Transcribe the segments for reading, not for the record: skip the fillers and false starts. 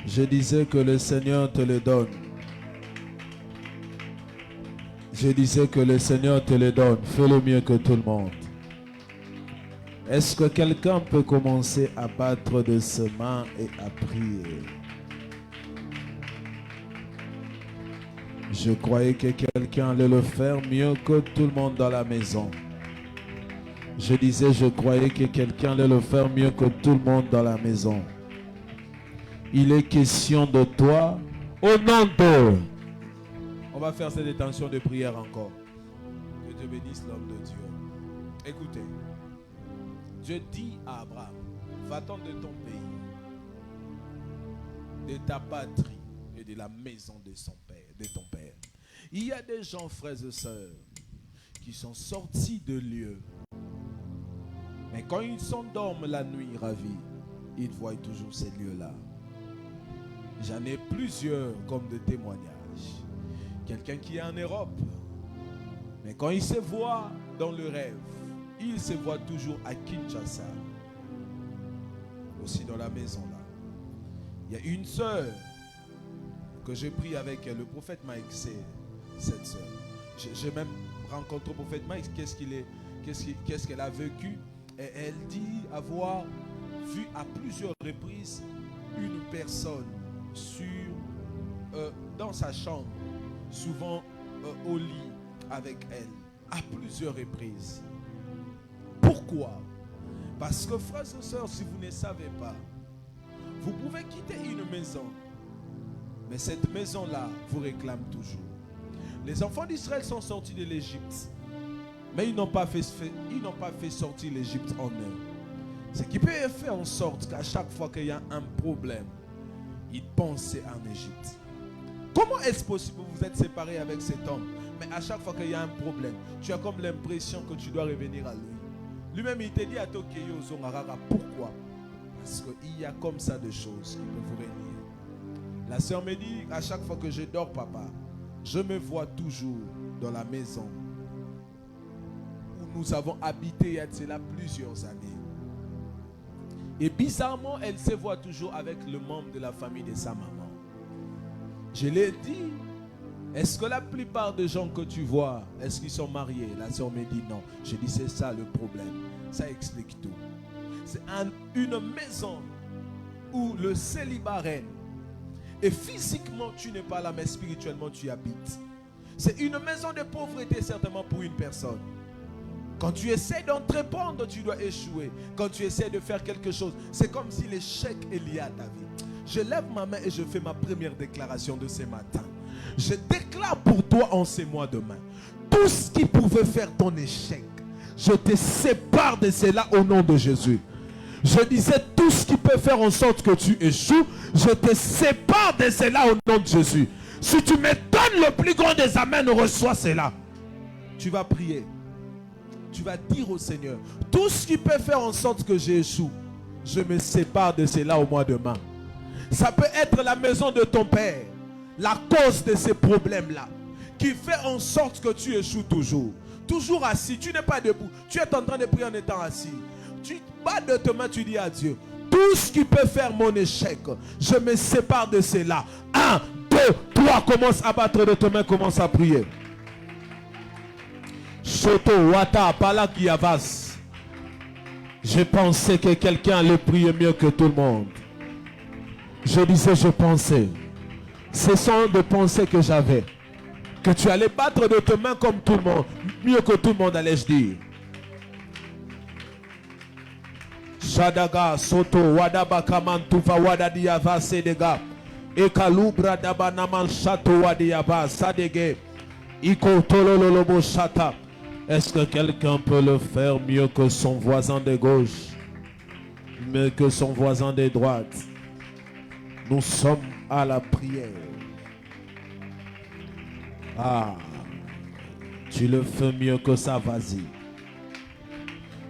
Je disais que le Seigneur te le donne. Je disais que le Seigneur te le donne. Fais-le mieux que tout le monde. Est-ce que quelqu'un peut commencer à battre de ses mains et à prier? Je croyais que quelqu'un allait le faire mieux que tout le monde dans la maison. Je disais, je croyais que quelqu'un allait le faire mieux que tout le monde dans la maison. Il est question de toi au nom de... On va faire cette intention de prière encore. Que Dieu bénisse l'homme de Dieu. Écoutez. Dieu dit à Abraham, va-t'en de ton pays, de ta patrie et de la maison de ton père. Il y a des gens, frères et sœurs, qui sont sortis de lieux. Mais quand ils s'endorment la nuit ravis, ils voient toujours ces lieux-là. J'en ai plusieurs comme de témoignages. Quelqu'un qui est en Europe, mais quand il se voit dans le rêve, il se voit toujours à Kinshasa. Aussi dans la maison là. Il y a une sœur que j'ai pris avec elle. Le prophète Mike, c'est cette sœur. J'ai même rencontré le prophète Mike. Qu'est-ce qu'elle a vécu? Et elle dit avoir vu à plusieurs reprises une personne dans sa chambre, souvent au lit avec elle, à plusieurs reprises. Pourquoi? Parce que, frères et sœurs, si vous ne savez pas, vous pouvez quitter une maison, mais cette maison-là vous réclame toujours. Les enfants d'Israël sont sortis de l'Égypte, mais ils n'ont pas fait sortir l'Égypte en eux. Ce qui peut faire en sorte qu'à chaque fois qu'il y a un problème, ils pensent en Égypte. Comment est-ce possible que vous êtes séparés avec cet homme, mais à chaque fois qu'il y a un problème, tu as comme l'impression que tu dois revenir à lui? Lui-même, il te dit à Tokeyo Zongarara. Pourquoi? Parce qu'il y a comme ça de choses qui peuvent vous réunir. La sœur me dit, à chaque fois que je dors, papa, je me vois toujours dans la maison où nous avons habité il y a de cela plusieurs années. Et bizarrement, elle se voit toujours avec le membre de la famille de sa maman. Je l'ai dit, est-ce que la plupart des gens que tu vois, est-ce qu'ils sont mariés? La sœur me dit non. Je dis c'est ça le problème. Ça explique tout. C'est une maison où le célibat règne. Et physiquement tu n'es pas là, mais spirituellement tu y habites. C'est une maison de pauvreté certainement pour une personne. Quand tu essaies d'entreprendre, tu dois échouer. Quand tu essaies de faire quelque chose, c'est comme si l'échec est lié à ta vie. Je lève ma main et je fais ma première déclaration de ce matin. Je déclare pour toi en ces mois de main, tout ce qui pouvait faire ton échec, je te sépare de cela au nom de Jésus. Je disais tout ce qui peut faire en sorte que tu échoues, je te sépare de cela au nom de Jésus. Si tu me donnes le plus grand des amens, reçois cela. Tu vas prier. Tu vas dire au Seigneur, tout ce qui peut faire en sorte que j'échoue, je me sépare de cela au mois de mai. Ça peut être la maison de ton père, la cause de ces problèmes-là, qui fait en sorte que tu échoues toujours. Toujours assis, tu n'es pas debout. Tu es en train de prier en étant assis. Tu bats de tes mains, tu dis à Dieu, tout ce qui peut faire mon échec, je me sépare de cela. 1, 2, 3, commence à battre de tes mains, commence à prier. Soto, Wata, Pala qui avance. Je pensais que quelqu'un allait prier mieux que tout le monde. Je disais, je pensais. Ce sont des pensées que j'avais. Que tu allais battre de tes mains comme tout le monde. Mieux que tout le monde, allais-je dire. Shadaga, Soto, Wadabakaman, Tufa, Wadadiava, Sedega. Ekalubra, Dabanaman, Chato, Wadiava, Sadege. Iko, Tololobo, Chata. Est-ce que quelqu'un peut le faire mieux que son voisin de gauche? Mieux que son voisin de droite? Nous sommes à la prière. Ah, tu le fais mieux que ça, vas-y.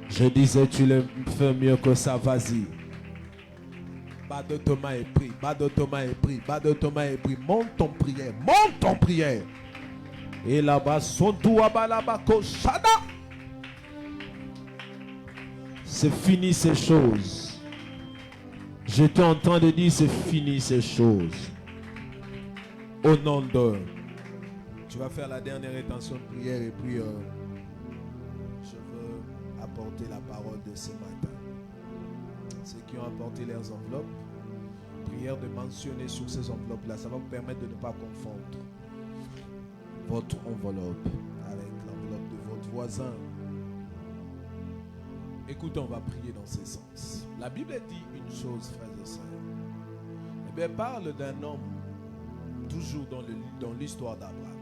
Je disais, tu le fais mieux que ça, vas-y. Bas de Thomas et prie, bas de Thomas et prie, bas de Thomas et prie. Monte ton prière, monte ton prière. Et là-bas, son tout là-bas, c'est fini ces choses. J'étais en train de dire, c'est fini ces choses. Au nom de... Tu vas faire la dernière intention de prière et puis je veux apporter la parole de ce matin. Ceux qui ont apporté leurs enveloppes, prière de mentionner sur ces enveloppes-là. Ça va vous permettre de ne pas confondre votre enveloppe avec l'enveloppe de votre voisin. Écoutez, on va prier dans ce sens. La Bible dit une chose, frères et sœurs. Elle parle d'un homme, toujours dans l'histoire d'Abraham.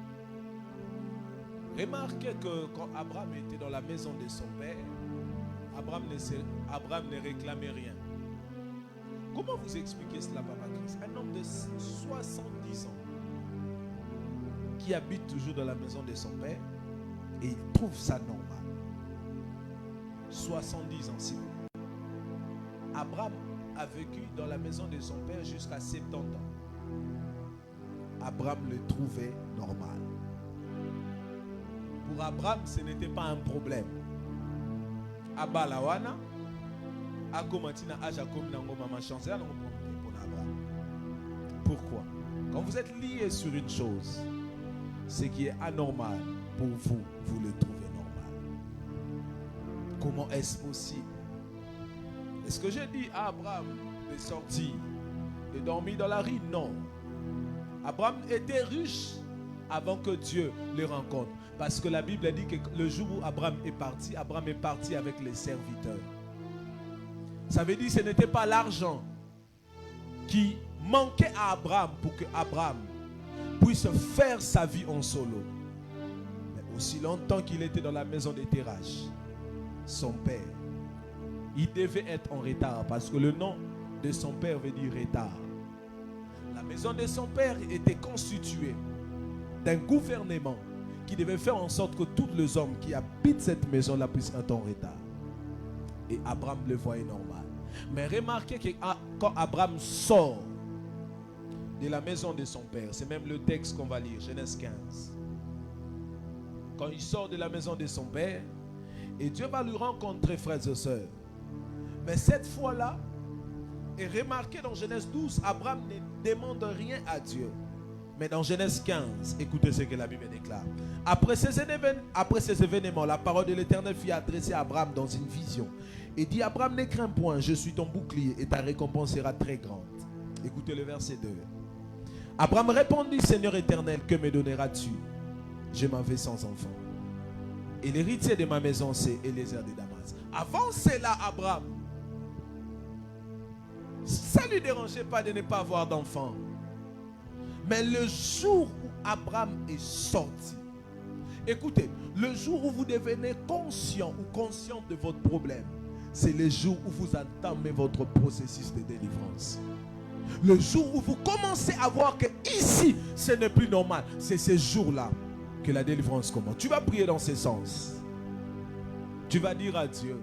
Remarquez que quand Abraham était dans la maison de son père, Abraham ne réclamait rien. Comment vous expliquez cela, Papa Christ? Un homme de 70 ans qui habite toujours dans la maison de son père et il trouve ça normal. 70 ans, si vous voulez. Abraham a vécu dans la maison de son père jusqu'à 70 ans. Abraham le trouvait normal. Pour Abraham, ce n'était pas un problème. Abalawana, Akomatina, Ajakom, Nango, Mama Chance, pour Abraham. Pourquoi? Quand vous êtes lié sur une chose, ce qui est anormal pour vous, vous le trouvez normal. Comment est-ce possible? Est-ce que j'ai dit à Abraham de sortir, de dormir dans la rue? Non. Abraham était riche avant que Dieu le rencontre. Parce que la Bible dit que le jour où Abraham est parti avec les serviteurs. Ça veut dire que ce n'était pas l'argent qui manquait à Abraham pour que Abraham puisse faire sa vie en solo. Mais aussi longtemps qu'il était dans la maison des terrages, son père, il devait être en retard parce que le nom de son père veut dire retard. La maison de son père était constituée d'un gouvernement qui devait faire en sorte que tous les hommes qui habitent cette maison-là puissent être en retard. Et Abraham le voyait normal. Mais remarquez que quand Abraham sort de la maison de son père, c'est même le texte qu'on va lire, Genèse 15. Quand il sort de la maison de son père, et Dieu va lui rencontrer, frères et sœurs. Mais cette fois-là, et remarquez dans Genèse 12, Abraham ne demande rien à Dieu. Mais dans Genèse 15, écoutez ce que la Bible déclare. Après ces événements, la parole de l'Éternel fut adressée à Abraham dans une vision. Et dit, Abraham, ne crains point, je suis ton bouclier et ta récompense sera très grande. Écoutez le verset 2. Abraham répondit, Seigneur éternel, que me donneras-tu? Je m'en vais sans enfant. Et l'héritier de ma maison, c'est Eliezer de Damas. Avant cela, Abraham, ça ne lui dérangeait pas de ne pas avoir d'enfant. Mais le jour où Abraham est sorti, écoutez, le jour où vous devenez conscient ou consciente de votre problème, c'est le jour où vous entamez votre processus de délivrance. Le jour où vous commencez à voir que ici, ce n'est plus normal, c'est ce jour-là que la délivrance commence. Tu vas prier dans ce sens. Tu vas dire à Dieu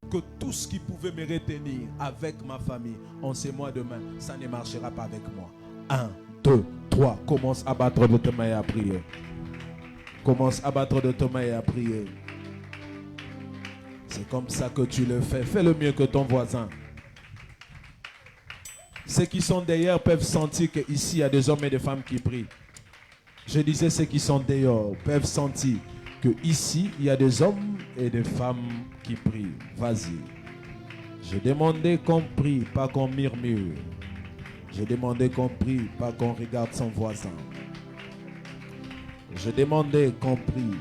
que tout ce qui pouvait me retenir avec ma famille en ce mois de mai, ça ne marchera pas avec moi. 1, 2, 3, commence à battre de tes mains et à prier. Commence à battre de tes mains et à prier. C'est comme ça que tu le fais. Fais le mieux que ton voisin. Ceux qui sont derrière peuvent sentir qu'ici, il y a des hommes et des femmes qui prient. Je disais, ceux qui sont dehors peuvent sentir qu'ici, il y a des hommes et des femmes qui prient. Vas-y. Je demandais qu'on prie, pas qu'on murmure. Je demandais qu'on prie, pas qu'on regarde son voisin. Je demandais qu'on prie,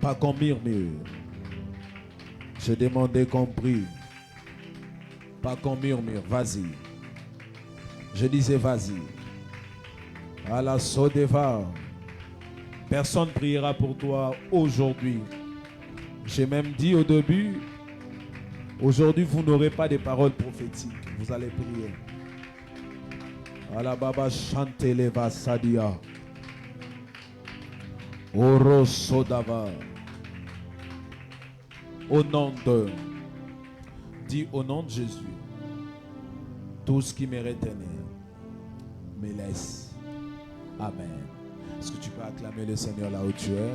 pas qu'on murmure. Je demandais qu'on prie, pas qu'on murmure. Vas-y. Je disais vas-y. À la Sodeva. Personne ne priera pour toi aujourd'hui. J'ai même dit au début, aujourd'hui vous n'aurez pas de paroles prophétiques. Vous allez prier. Alababa Chanteleva Sadia. Oro Sodava. Au nom de. Dis au nom de Jésus. Tout ce qui me retenait me laisse. Amen. Est-ce que tu peux acclamer le Seigneur là où tu es?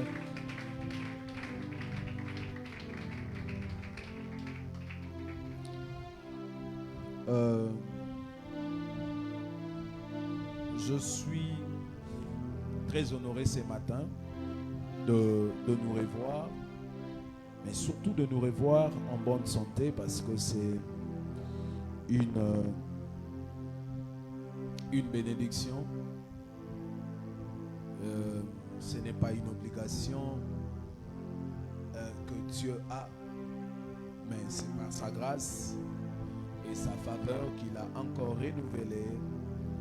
euh, je suis très honoré ce matin de nous revoir, mais surtout de nous revoir en bonne santé, parce que c'est une bénédiction. Ce n'est pas une obligation que Dieu a, mais c'est par sa grâce et sa faveur qu'il a encore renouvelé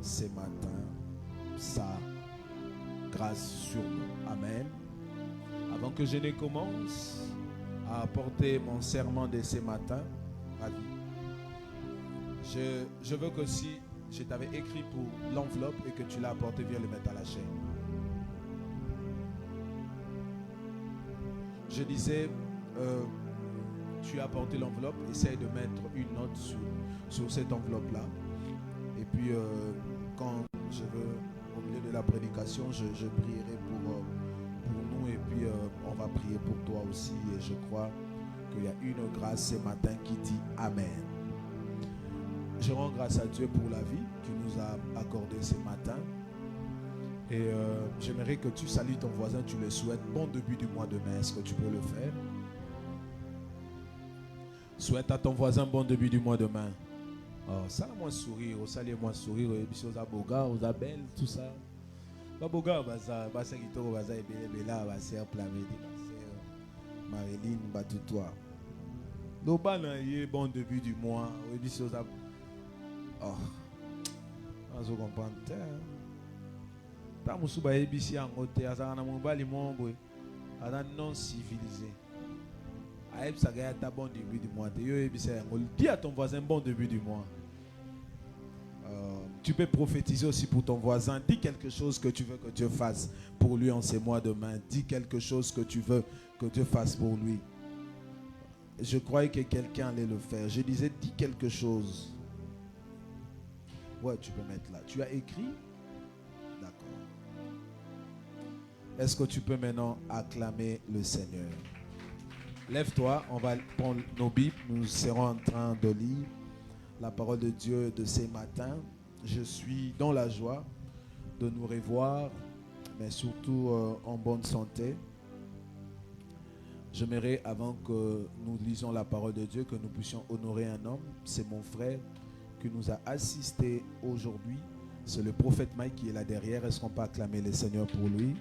ce matin sa grâce sur nous. Amen. Avant que je ne commence à apporter mon serment de ce matin, je veux que si je t'avais écrit pour l'enveloppe et que tu l'as apporté, viens le mettre à la chaîne. Je disais, tu as apporté l'enveloppe, essaye de mettre une note sur cette enveloppe-là. Et puis, quand je veux, au milieu de la prédication, je prierai pour nous, et puis on va prier pour toi aussi. Et je crois qu'il y a une grâce ce matin qui dit Amen. Je rends grâce à Dieu pour la vie qu'il nous a accordée ce matin. Et j'aimerais que tu salues ton voisin, tu le souhaites. Bon début du mois de mai, est-ce que tu peux le faire? Souhaite à ton voisin bon début du mois de mai. Oh, ça moi sourire, saluez-moi sourire, et puis aux abogas, aux abelles, tout ça. Abogas, basa kitoko, basa ebela, basa plamé, basa Marilyn, batoutoua. Loba na ye bon début du mois, et puis aux ab. Oh, on se comprend. Ta musuba ebisi angote, asa na mobali mombo, ana non civilisé. Bon début du mois. Dis à ton voisin bon début du mois. Tu peux prophétiser aussi pour ton voisin. Dis quelque chose que tu veux que Dieu fasse pour lui en ces mois de mai. Dis quelque chose que tu veux que Dieu fasse pour lui. Je croyais que quelqu'un allait le faire. Je disais dis quelque chose. Ouais, tu peux mettre là. Tu as écrit? D'accord. Est-ce que tu peux maintenant acclamer le Seigneur? Lève-toi, on va prendre nos Bibles. Nous serons en train de lire la parole de Dieu de ce matin. Je suis dans la joie de nous revoir, mais surtout en bonne santé. J'aimerais, avant que nous lisions la parole de Dieu, que nous puissions honorer un homme. C'est mon frère qui nous a assistés aujourd'hui. C'est le prophète Mike qui est là derrière. Est-ce qu'on peut acclamer le Seigneur pour lui?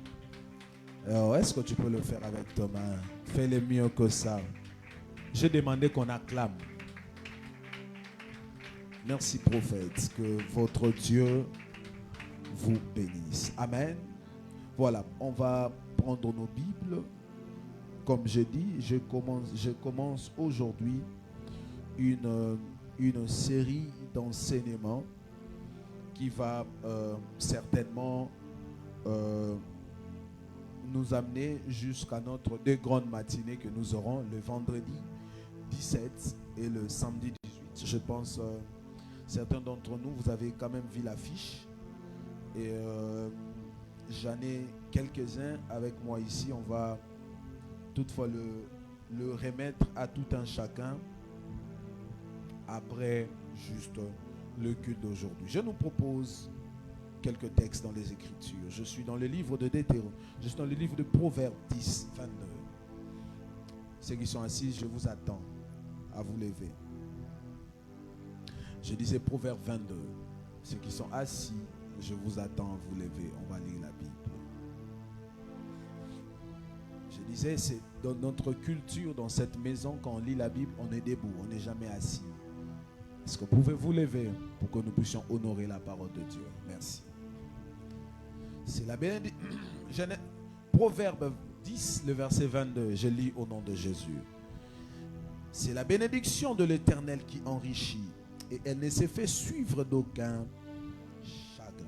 Alors, est-ce que tu peux le faire avec ta main? Fais-le mieux que ça. J'ai demandé qu'on acclame. Merci prophète, que votre Dieu vous bénisse. Amen. Voilà, on va prendre nos Bibles. Comme je dis, je commence aujourd'hui une série d'enseignements qui va certainement nous amener jusqu'à notre deux grandes matinées que nous aurons le vendredi 17 et le samedi 18. Je pense certains d'entre nous, vous avez quand même vu l'affiche. Et j'en ai quelques-uns avec moi ici. On va toutefois le remettre à tout un chacun après juste le culte d'aujourd'hui. Je nous propose quelques textes dans les Écritures. Je suis dans le livre de Deutéronome. Je suis dans le livre de Proverbes 10, 22. Ceux qui sont assis, je vous attends à vous lever. Je disais Proverbes 22. Ceux qui sont assis, je vous attends à vous lever. On va lire la Bible. Je disais, c'est dans notre culture, dans cette maison, quand on lit la Bible, on est debout, on n'est jamais assis. Est-ce que vous pouvez vous lever pour que nous puissions honorer la parole de Dieu? Merci. C'est la bénédiction. Proverbe 10, le verset 22. Je lis au nom de Jésus. C'est la bénédiction de l'Éternel qui enrichit, et elle ne se fait suivre d'aucun chagrin.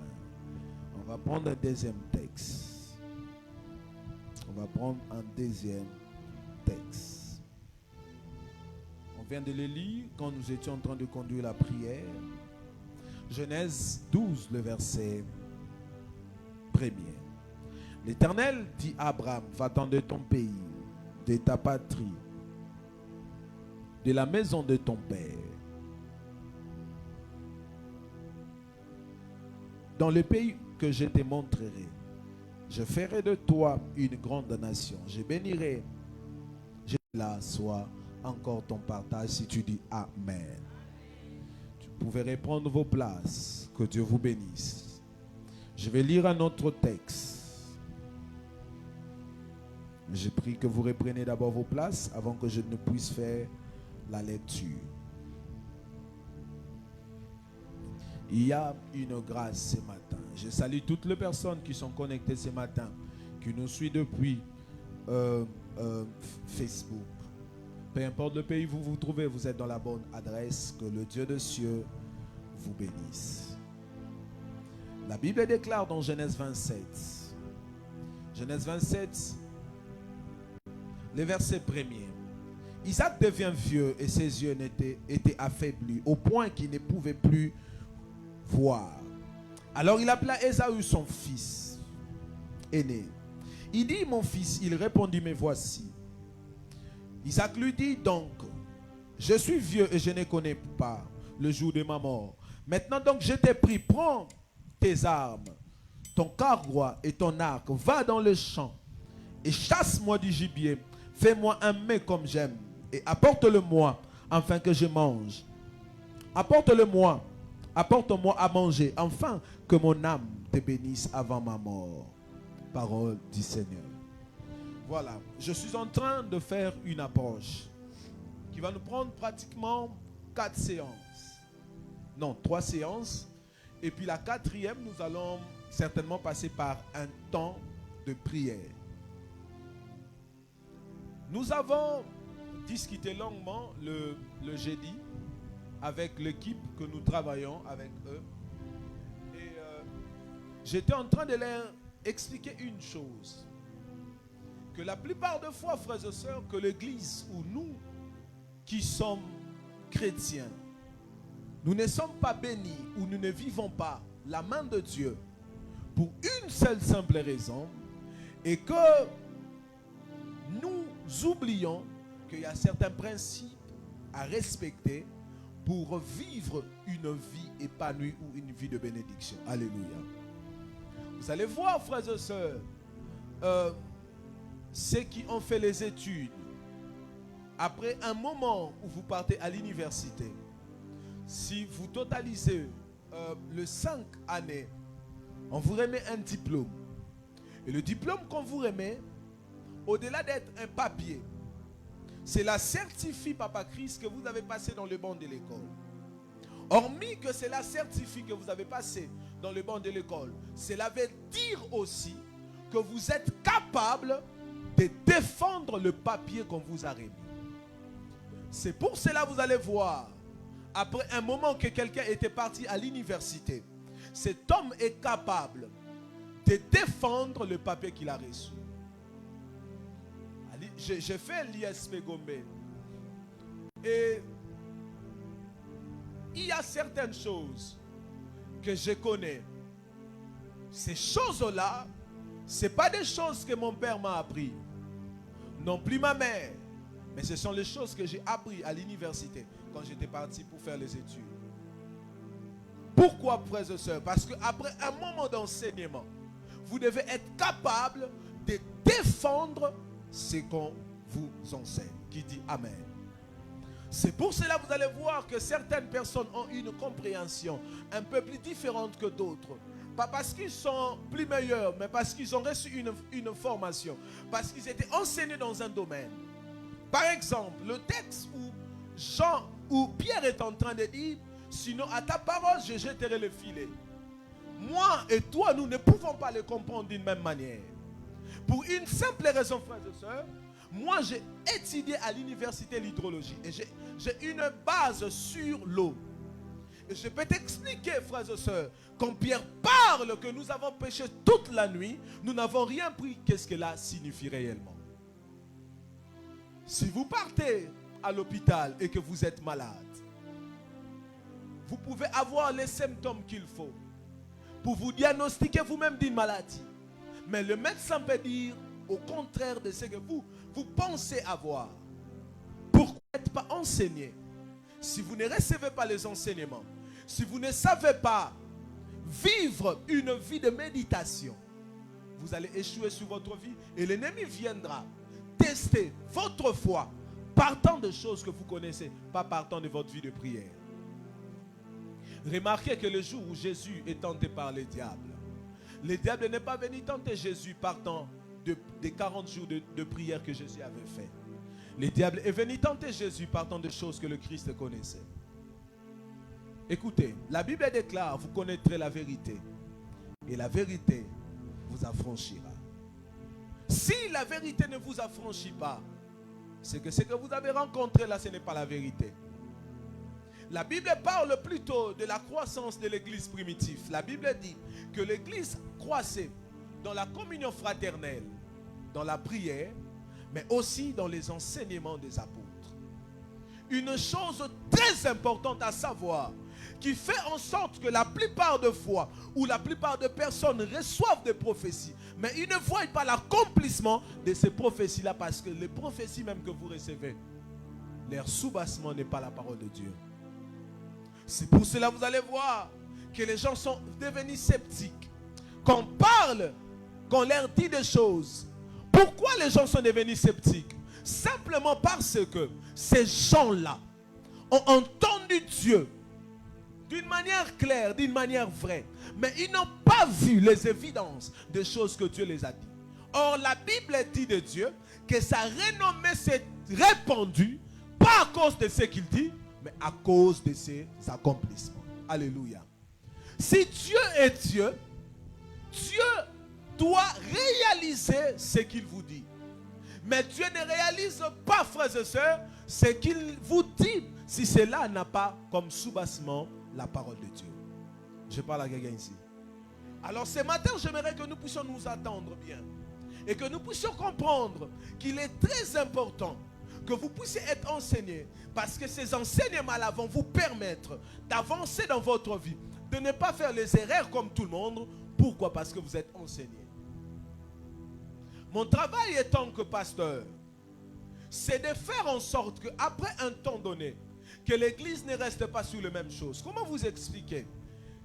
On va prendre un deuxième texte. On va prendre un deuxième texte. On vient de le lire quand nous étions en train de conduire la prière. Genèse 12, le verset 1er. L'Éternel dit à Abraham, va-t'en de ton pays, de ta patrie, de la maison de ton père, dans le pays que je te montrerai, je ferai de toi une grande nation. Je bénirai. Là soit encore ton partage si tu dis Amen. Vous pouvez reprendre vos places. Que Dieu vous bénisse. Je vais lire un autre texte. Je prie que vous repreniez d'abord vos places avant que je ne puisse faire la lecture. Il y a une grâce ce matin. Je salue toutes les personnes qui sont connectées ce matin, qui nous suivent depuis Facebook. Peu importe le pays où vous vous trouvez, vous êtes dans la bonne adresse. Que le Dieu des cieux vous bénisse. La Bible déclare dans Genèse 27, Genèse 27, le verset 1er. Isaac devient vieux et ses yeux étaient affaiblis au point qu'il ne pouvait plus voir. Alors il appela Ésaü son fils aîné. Il dit, mon fils, il répondit, mais voici. Isaac lui dit donc, je suis vieux et je ne connais pas le jour de ma mort. Maintenant donc je t'ai pris, prends tes armes, ton carquois et ton arc, va dans le champ et chasse-moi du gibier. Fais-moi un mets comme j'aime et apporte-le-moi afin que je mange. Apporte-le-moi, apporte-moi à manger, afin que mon âme te bénisse avant ma mort. Parole du Seigneur. Voilà, je suis en train de faire une approche qui va nous prendre pratiquement 4 séances. Non, 3 séances. Et puis la 4e, nous allons certainement passer par un temps de prière. Nous avons discuté longuement le jeudi avec l'équipe que nous travaillons avec eux. Et j'étais en train de leur expliquer une chose. Que la plupart des fois, frères et sœurs, que l'église ou nous qui sommes chrétiens, nous ne sommes pas bénis ou nous ne vivons pas la main de Dieu pour une seule simple raison, et que nous oublions qu'il y a certains principes à respecter pour vivre une vie épanouie ou une vie de bénédiction. Alléluia. Vous allez voir, frères et sœurs, ceux qui ont fait les études, après un moment où vous partez à l'université, si vous totalisez les 5 années, on vous remet un diplôme. Et le diplôme qu'on vous remet, au-delà d'être un papier, cela certifie, Papa Christ, que vous avez passé dans le banc de l'école. Hormis que cela certifie que vous avez passé dans le banc de l'école, cela veut dire aussi que vous êtes capable de défendre le papier qu'on vous a remis. C'est pour cela que vous allez voir, après un moment que quelqu'un était parti à l'université, cet homme est capable de défendre le papier qu'il a reçu. J'ai fait l'ISP Gombe. Et il y a certaines choses que je connais. Ces choses-là, ce n'est pas des choses que mon père m'a appris. Non plus ma mère. Mais ce sont les choses que j'ai apprises à l'université quand j'étais parti pour faire les études. Pourquoi, frères et sœurs? Parce qu'après un moment d'enseignement, vous devez être capable de défendre ce qu'on vous enseigne. Qui dit Amen. C'est pour cela que vous allez voir que certaines personnes ont une compréhension un peu plus différente que d'autres. Pas parce qu'ils sont plus meilleurs, mais parce qu'ils ont reçu une formation. Parce qu'ils étaient enseignés dans un domaine. Par exemple, le texte où Pierre est en train de dire, sinon à ta parole, je jetterai le filet. Moi et toi, nous ne pouvons pas le comprendre d'une même manière. Pour une simple raison, frères et sœurs, moi j'ai étudié à l'université l'hydrologie et j'ai une base sur l'eau. Et je peux t'expliquer, frères et sœurs, quand Pierre parle que nous avons péché toute la nuit, nous n'avons rien pris. Qu'est-ce que cela signifie réellement? Si vous partez à l'hôpital et que vous êtes malade, vous pouvez avoir les symptômes qu'il faut pour vous diagnostiquer vous-même d'une maladie. Mais le médecin peut dire au contraire de ce que vous pensez avoir. Pourquoi n'êtes pas enseigné? Si vous ne recevez pas les enseignements, si vous ne savez pas vivre une vie de méditation, vous allez échouer sur votre vie et l'ennemi viendra tester votre foi partant de choses que vous connaissez, pas partant de votre vie de prière. Remarquez que le jour où Jésus est tenté par le diable n'est pas venu tenter Jésus partant des 40 jours de prière que Jésus avait fait. Le diable est venu tenter Jésus partant de choses que le Christ connaissait. Écoutez, la Bible déclare, vous connaîtrez la vérité et la vérité vous affranchira. Si la vérité ne vous affranchit pas, c'est que ce que vous avez rencontré là, ce n'est pas la vérité. La Bible parle plutôt de la croissance de l'église primitive. La Bible dit que l'église croissait dans la communion fraternelle, dans la prière, mais aussi dans les enseignements des apôtres. Une chose très importante à savoir, qui fait en sorte que la plupart de fois, ou la plupart de personnes reçoivent des prophéties, mais ils ne voient pas l'accomplissement de ces prophéties-là, parce que les prophéties même que vous recevez, leur soubassement n'est pas la parole de Dieu. C'est pour cela que vous allez voir que les gens sont devenus sceptiques. Qu'on parle, qu'on leur dit des choses. Pourquoi les gens sont devenus sceptiques? Simplement parce que ces gens-là ont entendu Dieu d'une manière claire, d'une manière vraie. Mais ils n'ont pas vu les évidences des choses que Dieu les a dit. Or, la Bible dit de Dieu que sa renommée s'est répandue, pas à cause de ce qu'il dit, mais à cause de ses accomplissements. Alléluia. Si Dieu est Dieu, Dieu doit réaliser ce qu'il vous dit. Mais Dieu ne réalise pas, frères et sœurs, ce qu'il vous dit, si cela n'a pas comme soubassement la parole de Dieu. Je parle à quelqu'un ici. Alors ce matin, j'aimerais que nous puissions nous attendre bien et que nous puissions comprendre qu'il est très important que vous puissiez être enseigné, parce que ces enseignements-là vont vous permettre d'avancer dans votre vie, de ne pas faire les erreurs comme tout le monde. Pourquoi? Parce que vous êtes enseigné. Mon travail en tant que pasteur, c'est de faire en sorte qu'après un temps donné, que l'église ne reste pas sur les mêmes choses. Comment vous expliquer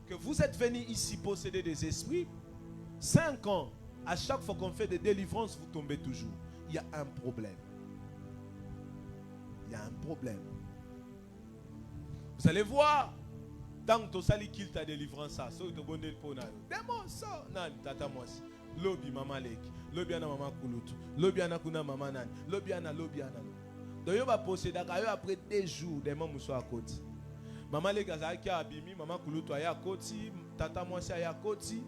que vous êtes venu ici posséder des esprits, 5 ans, à chaque fois qu'on fait des délivrances, vous tombez toujours. Il y a un problème. Il y a un problème. Vous allez voir, tant que tu as qu'il ta délivrance, ça, c'est le bon pour nous. Démon, ça, nan, tata moi si. Lobby maman leki, lobby ana maman kulutu, lobby ana kuna maman nan, lobby ana. Donc il va posséder après 2 jours, des mamans sont à côté. Maman leki a qui a abimi, maman kulutu a côté, tata moi si a côté.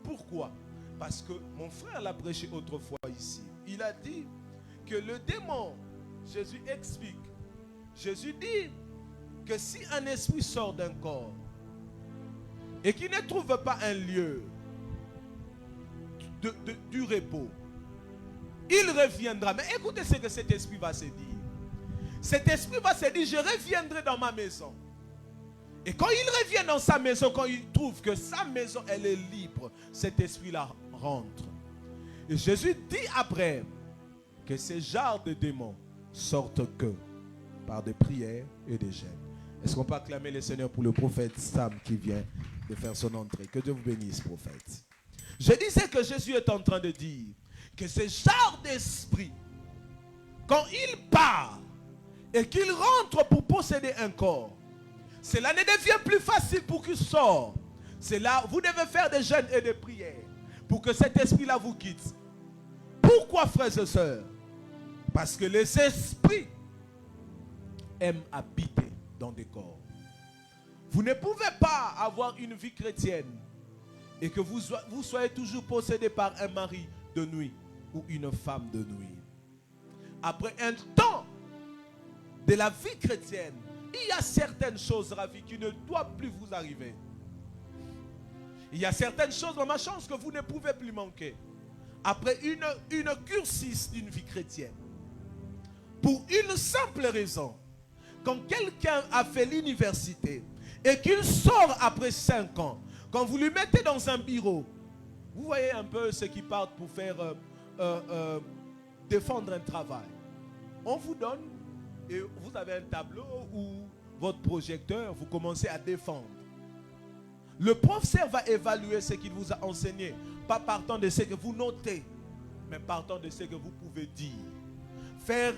Pourquoi? Parce que mon frère l'a prêché autrefois ici. Il a dit que le démon, Jésus explique, Jésus dit que si un esprit sort d'un corps et qu'il ne trouve pas un lieu du repos, il reviendra. Mais écoutez ce que cet esprit va se dire. Cet esprit va se dire, je reviendrai dans ma maison. Et quand il revient dans sa maison, quand il trouve que sa maison elle est libre, cet esprit-là rentre. Et Jésus dit après que ces genres de démons sortent que par des prières et des jeûnes. Est-ce qu'on peut acclamer le Seigneur pour le prophète Sam qui vient de faire son entrée? Que Dieu vous bénisse, prophète. Je disais que Jésus est en train de dire que ce genre d'esprit, quand il part et qu'il rentre pour posséder un corps, cela ne devient plus facile pour qu'il sorte. C'est là, vous devez faire des jeûnes et des prières pour que cet esprit-là vous quitte. Pourquoi, frères et sœurs? Parce que les esprits aiment habiter dans des corps. Vous ne pouvez pas avoir une vie chrétienne et que vous soyez toujours possédé par un mari de nuit ou une femme de nuit. Après un temps de la vie chrétienne, il y a certaines choses dans la vie qui ne doivent plus vous arriver. Il y a certaines choses dans ma chance que vous ne pouvez plus manquer. Après une cursus d'une vie chrétienne. Pour une simple raison. Quand quelqu'un a fait l'université et qu'il sort après 5 ans, quand vous lui mettez dans un bureau, vous voyez un peu ceux qui partent pour faire défendre un travail. On vous donne et vous avez un tableau ou votre projecteur, vous commencez à défendre. Le professeur va évaluer ce qu'il vous a enseigné, pas partant de ce que vous notez, mais partant de ce que vous pouvez dire. Faire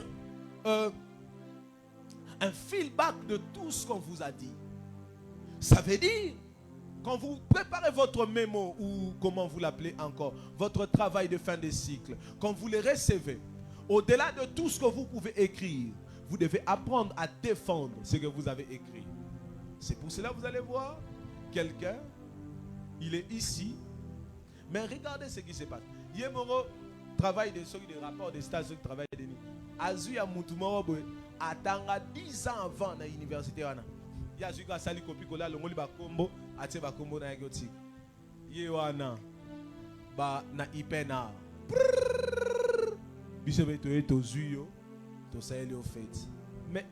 un feedback de tout ce qu'on vous a dit. Ça veut dire, quand vous préparez votre mémo, ou comment vous l'appelez encore, votre travail de fin de cycle, quand vous les recevez, au-delà de tout ce que vous pouvez écrire, vous devez apprendre à défendre ce que vous avez écrit. C'est pour cela que vous allez voir quelqu'un, il est ici, mais regardez ce qui se passe. Yemoro travaille de ceux des rapports des stages de travail de nuit. Azuya Moutoumoro attendra 10 ans avant à l'université. Yazuka Sali Kopikola, le Moli Bakombo, Ate Bakombo na Yagoti. Yewana, ba na Ipena. Bisebe to eto zuyo, to sa ele au fait. Mais,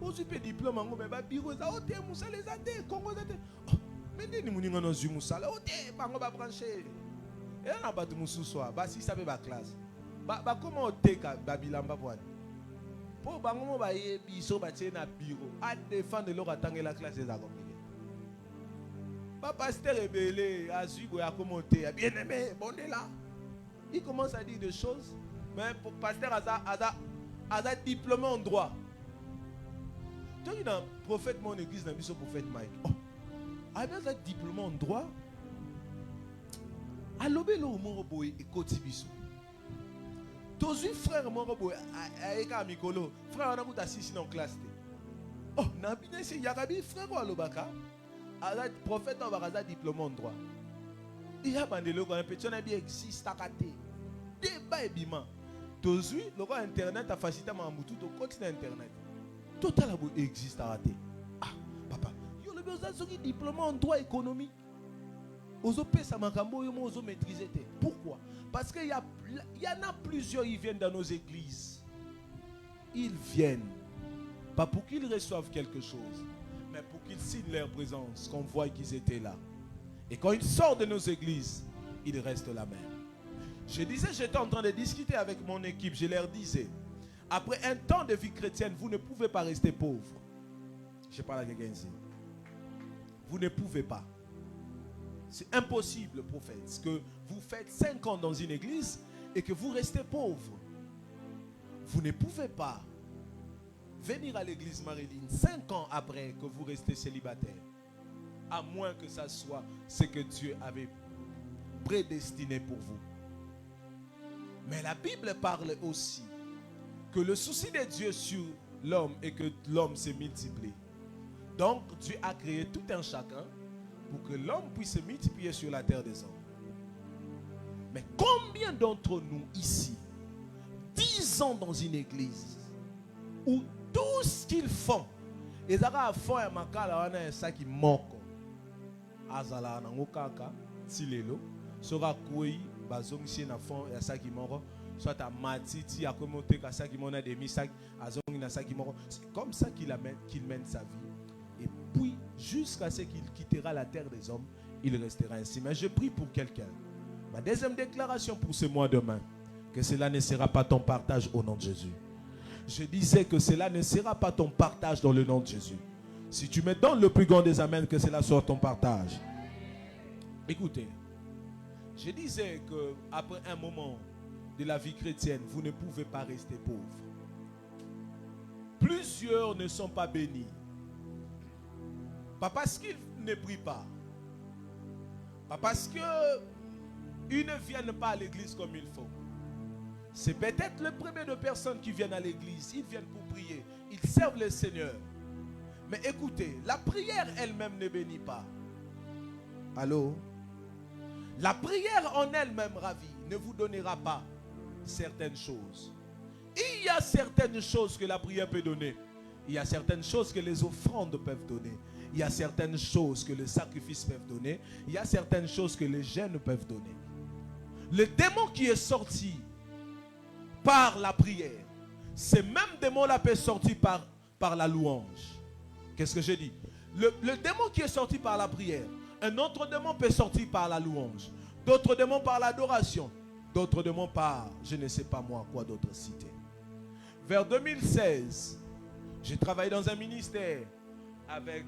aujourd'hui, le diplôme, mais ba bureau, ça, ote, moussa les ate, Congo zate. Mais ni mouni ngano zu moussa, là, ote, bango ba branché. Et on a battu moussou soir, ba si ça be ba classe. Ba comment ote ka ba bilamba poane. Pour bango ba ye biso ba tie na bureau, à défendre leur attendre la classe des accomplis. Ba pasteur rebelle, azu go ya comment ote, bien aimé, bon est là. Il commence à dire des choses, mais pour pasteur Aza diplômé en droit. Tu as un prophète, mon église, dans le prophète Mike. Oh, avec un diplôme en droit, à l'obélo au Moroboy et Kotibiso. Tous les frères Moroboy, avec un Mikolo, frère, on a assis dans la classe. Oh, Nabine, c'est Yarabi, frère ou Alobaka. Aza prophète, on va avoir diplôme en droit. Il y a un peu de petit, on a bien existe à côté. Débat et bima. Tous les le internet a facilité à Mamoutou, au continent internet. Total existe à rater. Ah, papa, il y a le besoin de diplôme en droit économique. Aux OP, ça m'a maîtriser. Pourquoi? Parce qu'il y en a plusieurs, ils viennent dans nos églises. Ils viennent, pas pour qu'ils reçoivent quelque chose, mais pour qu'ils signent leur présence, qu'on voit qu'ils étaient là. Et quand ils sortent de nos églises, ils restent là même. Je disais, j'étais en train de discuter avec mon équipe, je leur disais, après un temps de vie chrétienne, vous ne pouvez pas rester pauvre. Je parle à quelqu'un ici. Vous ne pouvez pas. C'est impossible, prophète, que vous faites 5 ans dans une église et que vous restez pauvre. Vous ne pouvez pas venir à l'église Marilyn 5 ans après que vous restez célibataire. À moins que ça soit ce que Dieu avait prédestiné pour vous. Mais la Bible parle aussi que le souci de Dieu sur l'homme est que l'homme se multiplie. Donc Dieu a créé tout un chacun pour que l'homme puisse se multiplier sur la terre des hommes. Mais combien d'entre nous ici, 10 ans dans une église, où tout ce qu'ils font, ils font un makala, un sac qui manque. Azala nangokaka, silelo, sera kouyi, bazongisi na fond ya sac qui manque. Soit à Matiti, à commenter à ça qui m'en a des misac, à Zong na ça qui m'en. C'est comme ça qu'il mène sa vie. Et puis, jusqu'à ce qu'il quittera la terre des hommes, il restera ainsi. Mais je prie pour quelqu'un. Ma deuxième déclaration pour ce mois de mai, que cela ne sera pas ton partage au nom de Jésus. Je disais que cela ne sera pas ton partage dans le nom de Jésus. Si tu me donnes le plus grand des amens, que cela soit ton partage. Écoutez, je disais qu'après un moment de la vie chrétienne, vous ne pouvez pas rester pauvre. Plusieurs ne sont pas bénis. Pas parce qu'ils ne prient pas. Pas parce qu'ils ne viennent pas à l'église comme il faut. C'est peut-être le premier de personnes qui viennent à l'église. Ils viennent pour prier. Ils servent le Seigneur. Mais écoutez, la prière elle-même ne bénit pas. Allô? La prière en elle-même, ravie, ne vous donnera pas certaines choses. Il y a certaines choses que la prière peut donner. Il y a certaines choses que les offrandes peuvent donner. Il y a certaines choses que les sacrifices peuvent donner. Il y a certaines choses que les jeûnes peuvent donner. Le démon qui est sorti par la prière, ce même démon-là peut sortir par la louange. Qu'est-ce que je dis? Le démon qui est sorti par la prière, un autre démon peut sortir par la louange. D'autres démons par l'adoration. D'autres démons par, je ne sais pas moi, quoi d'autre citer. Vers 2016, j'ai travaillé dans un ministère avec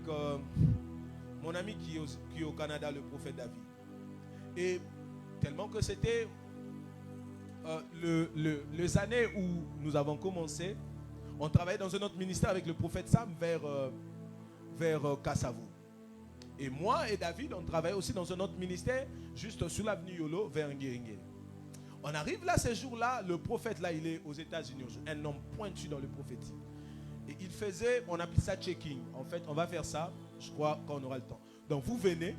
mon ami qui est au Canada, le prophète David. Et tellement que c'était les années où nous avons commencé, on travaillait dans un autre ministère avec le prophète Sam vers Kassavo. Et moi et David, on travaillait aussi dans un autre ministère, juste sur l'avenue Yolo, vers Nguéringué. On arrive là, ces jours-là, le prophète là, il est aux États-Unis, un homme pointu dans le prophétique. Et il faisait, on appelle ça checking. En fait, on va faire ça, je crois, quand on aura le temps. Donc vous venez,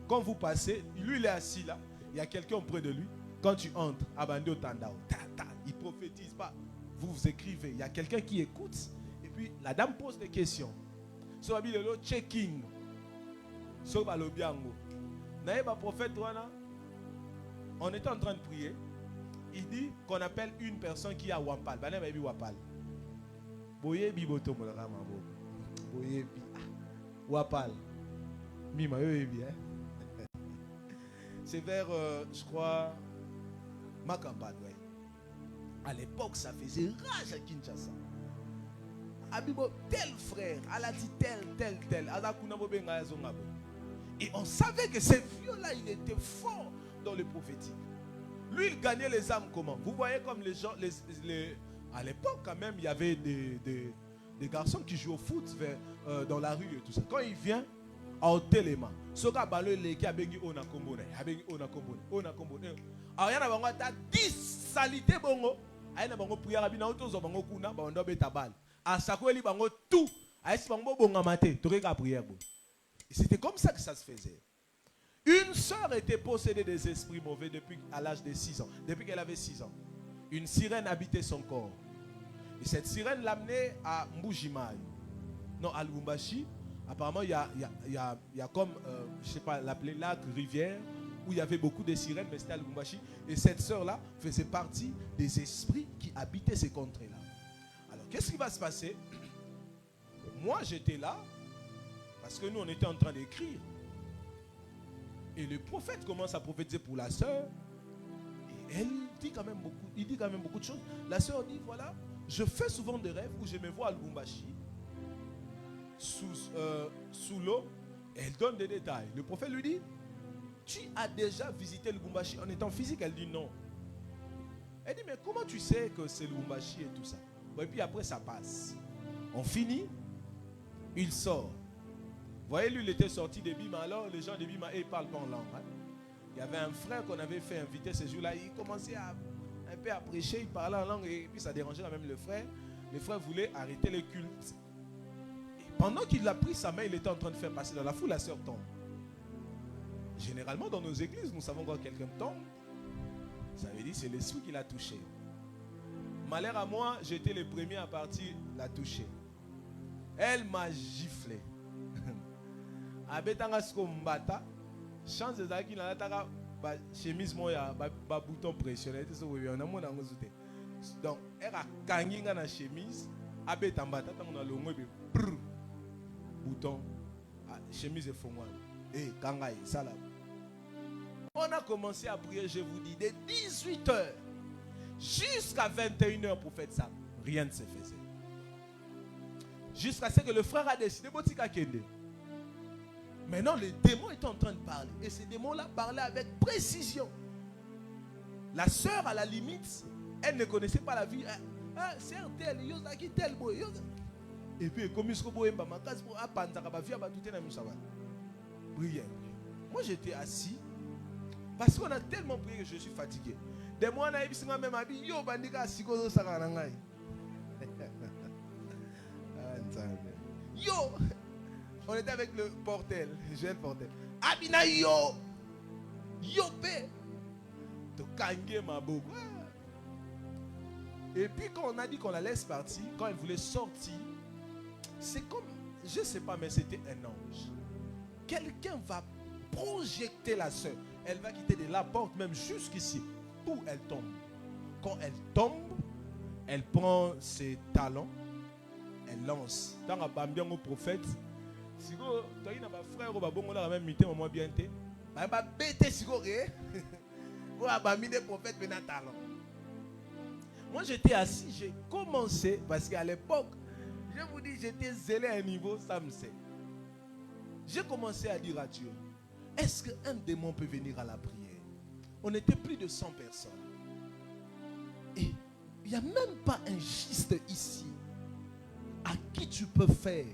quand vous passez, lui il est assis là, il y a quelqu'un auprès de lui. Quand tu entres, Abando Tandao, il prophétise pas. Vous écrivez, il y a quelqu'un qui écoute. Et puis la dame pose des questions. Sur le checking. Sur le biango. Naïba prophète, on était en train de prier. Il dit qu'on appelle une personne qui a Wapal. Wapal. Boyebi boto molama bo. Boyebi. Wapal. Mima yoyebi hein. C'est vers je crois Makambad, ouais. À l'époque, ça faisait rage à Kinshasa. Abibo, tel frère, elle a dit tel. Et on savait que ce vieux-là, il était fort dans le prophétique. Lui, il gagnait les âmes comment? Vous voyez comme les gens, à l'époque quand même, il y avait des garçons qui jouaient au foot dans la rue et tout ça. Quand il vient, au téléma, ce gars balé les qui a bengi on a combo, alors il y en a 10 salités bongo. Il y a bango prière abina autozo bango kuna bando beta bal. À sakweli bango tout. Aïs bango bonga maté, toreka prière bon. Et c'était comme ça que ça se faisait. Une sœur était possédée des esprits mauvais depuis à l'âge de 6 ans, depuis qu'elle avait 6 ans. Une sirène habitait son corps. Et cette sirène l'amenait à Mbujimaï. Non, à Lubumbashi. Apparemment, il y a comme, je ne sais pas, l'appeler lac, rivière, où il y avait beaucoup de sirènes, mais c'était à Lubumbashi. Et cette sœur-là faisait partie des esprits qui habitaient ces contrées-là. Alors, qu'est-ce qui va se passer? Moi, j'étais là, parce que nous, on était en train d'écrire. Et le prophète commence à prophétiser pour la sœur. Et elle dit quand même beaucoup, il dit quand même beaucoup de choses. La sœur dit, voilà, je fais souvent des rêves où je me vois à Lubumbashi, sous l'eau, et elle donne des détails. Le prophète lui dit, tu as déjà visité le Lubumbashi en étant physique? Elle dit non. Elle dit, mais comment tu sais que c'est le Lubumbashi et tout ça? Bon, et puis après ça passe. On finit, il sort. Vous voyez, lui, il était sorti de Bima. Alors, les gens de Bima, ils ne parlent pas en langue. Hein. Il y avait un frère qu'on avait fait inviter ce jour-là. Il commençait un peu à prêcher, il parlait en langue. Et puis ça dérangeait quand même le frère. Le frère voulait arrêter le culte. Et pendant qu'il a pris sa main, il était en train de faire passer dans la foule, la sœur tombe. Généralement, dans nos églises, nous savons quand quelqu'un tombe, ça veut dire que c'est l'esprit qui l'a touché. Malheur à moi, j'étais le premier à partir la toucher. Elle m'a giflé. Abetanga sko mbata, chance de zaki na nataka ba chemise moya ba bouton pressionné tout ça oui on a mon angozute. Donc elle a kanginga na chemise, abeta mbata tango na longo be bouton chemise et fongwa. Et kangai sala. On a commencé à prier, je vous dis, de 18h jusqu'à 21h pour faire ça. Rien ne se faisait. Jusqu'à ce que le frère a décidé botika kende. Maintenant, les démons étaient en train de parler. Et ces démons-là parlaient avec précision. La sœur, à la limite, elle ne connaissait pas la vie. C'est un tel, yozaki tel boy. Et puis, comme il se revoit, prière. Moi, j'étais assis. Parce qu'on a tellement prié que je suis fatigué. Des mois, on a eu même habit. Yo, bandika, sikozo saranangai. Yo! On était avec le portel, le jeune portel. Abina yo! Yo pe! To kange ma boue. Et puis quand on a dit qu'on la laisse partir, quand elle voulait sortir, c'est comme, je ne sais pas, mais c'était un ange. Quelqu'un va projeter la sœur. Elle va quitter de la porte, même jusqu'ici, où elle tombe. Quand elle tombe, elle prend ses talons, elle lance. Dans la bambian au prophète, si vous avez un frère, vous avez un même mité, vous bien été. Vous avez bêté si vous avez des prophètes venant talent. Moi j'étais assis, j'ai commencé, parce qu'à l'époque, je vous dis, j'étais zélé à un niveau, ça me sait. j'ai commencé à dire à Dieu, est-ce qu'un démon peut venir à la prière? On était plus de 100 personnes. Et il n'y a même pas un giste ici à qui tu peux faire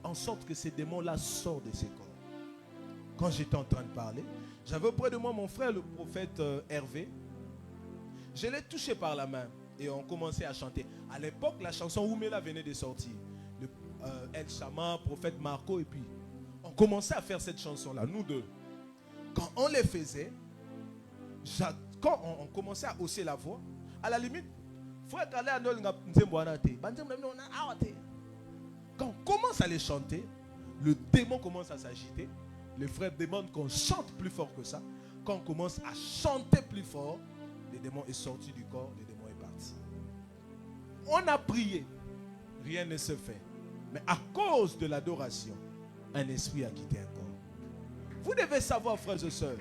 en sorte que ces démons-là sortent de ces corps. Quand j'étais en train de parler, j'avais auprès de moi mon frère, le prophète Hervé. Je l'ai touché par la main et on commençait à chanter. À l'époque, la chanson Oumela venait de sortir. El Shama, prophète Marco, et puis on commençait à faire cette chanson-là, nous deux. Quand on les faisait, quand on commençait à hausser la voix, à la limite, frère quand on commence à les chanter, le démon commence à s'agiter. Les frères demandent qu'on chante plus fort que ça. Quand on commence à chanter plus fort, le démon est sorti du corps, le démon est parti. On a prié, rien ne se fait. Mais à cause de l'adoration, un esprit a quitté un corps. Vous devez savoir, frères et sœurs,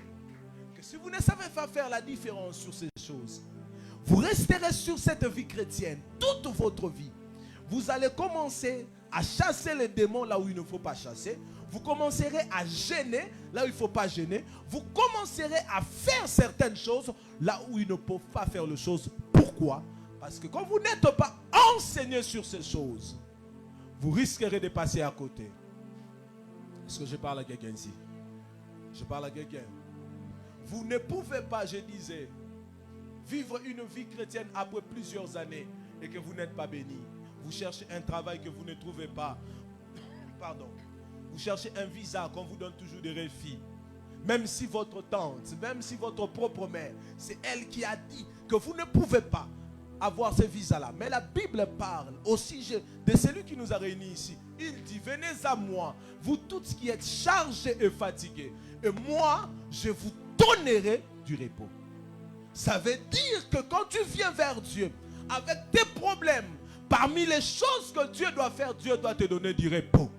que si vous ne savez pas faire la différence sur ces choses, vous resterez sur cette vie chrétienne toute votre vie. Vous allez commencer à chasser les démons là où il ne faut pas chasser. Vous commencerez à gêner là où il ne faut pas gêner. Vous commencerez à faire certaines choses là où il ne faut pas faire les choses. Pourquoi? Parce que quand vous n'êtes pas enseigné sur ces choses, vous risquerez de passer à côté. Est-ce que je parle à quelqu'un ici? Je parle à quelqu'un. Vous ne pouvez pas, je disais, vivre une vie chrétienne après plusieurs années et que vous n'êtes pas béni. Vous cherchez un travail que vous ne trouvez pas. Pardon. Vous cherchez un visa qu'on vous donne toujours des refus. Même si votre tante, même si votre propre mère, c'est elle qui a dit que vous ne pouvez pas avoir ce visa-là. Mais la Bible parle au sujet de celui qui nous a réunis ici. Il dit, venez à moi, vous tous qui êtes chargés et fatigués. Et moi, je vous donnerai du repos. Ça veut dire que quand tu viens vers Dieu avec tes problèmes, parmi les choses que Dieu doit faire, Dieu doit te donner du repos.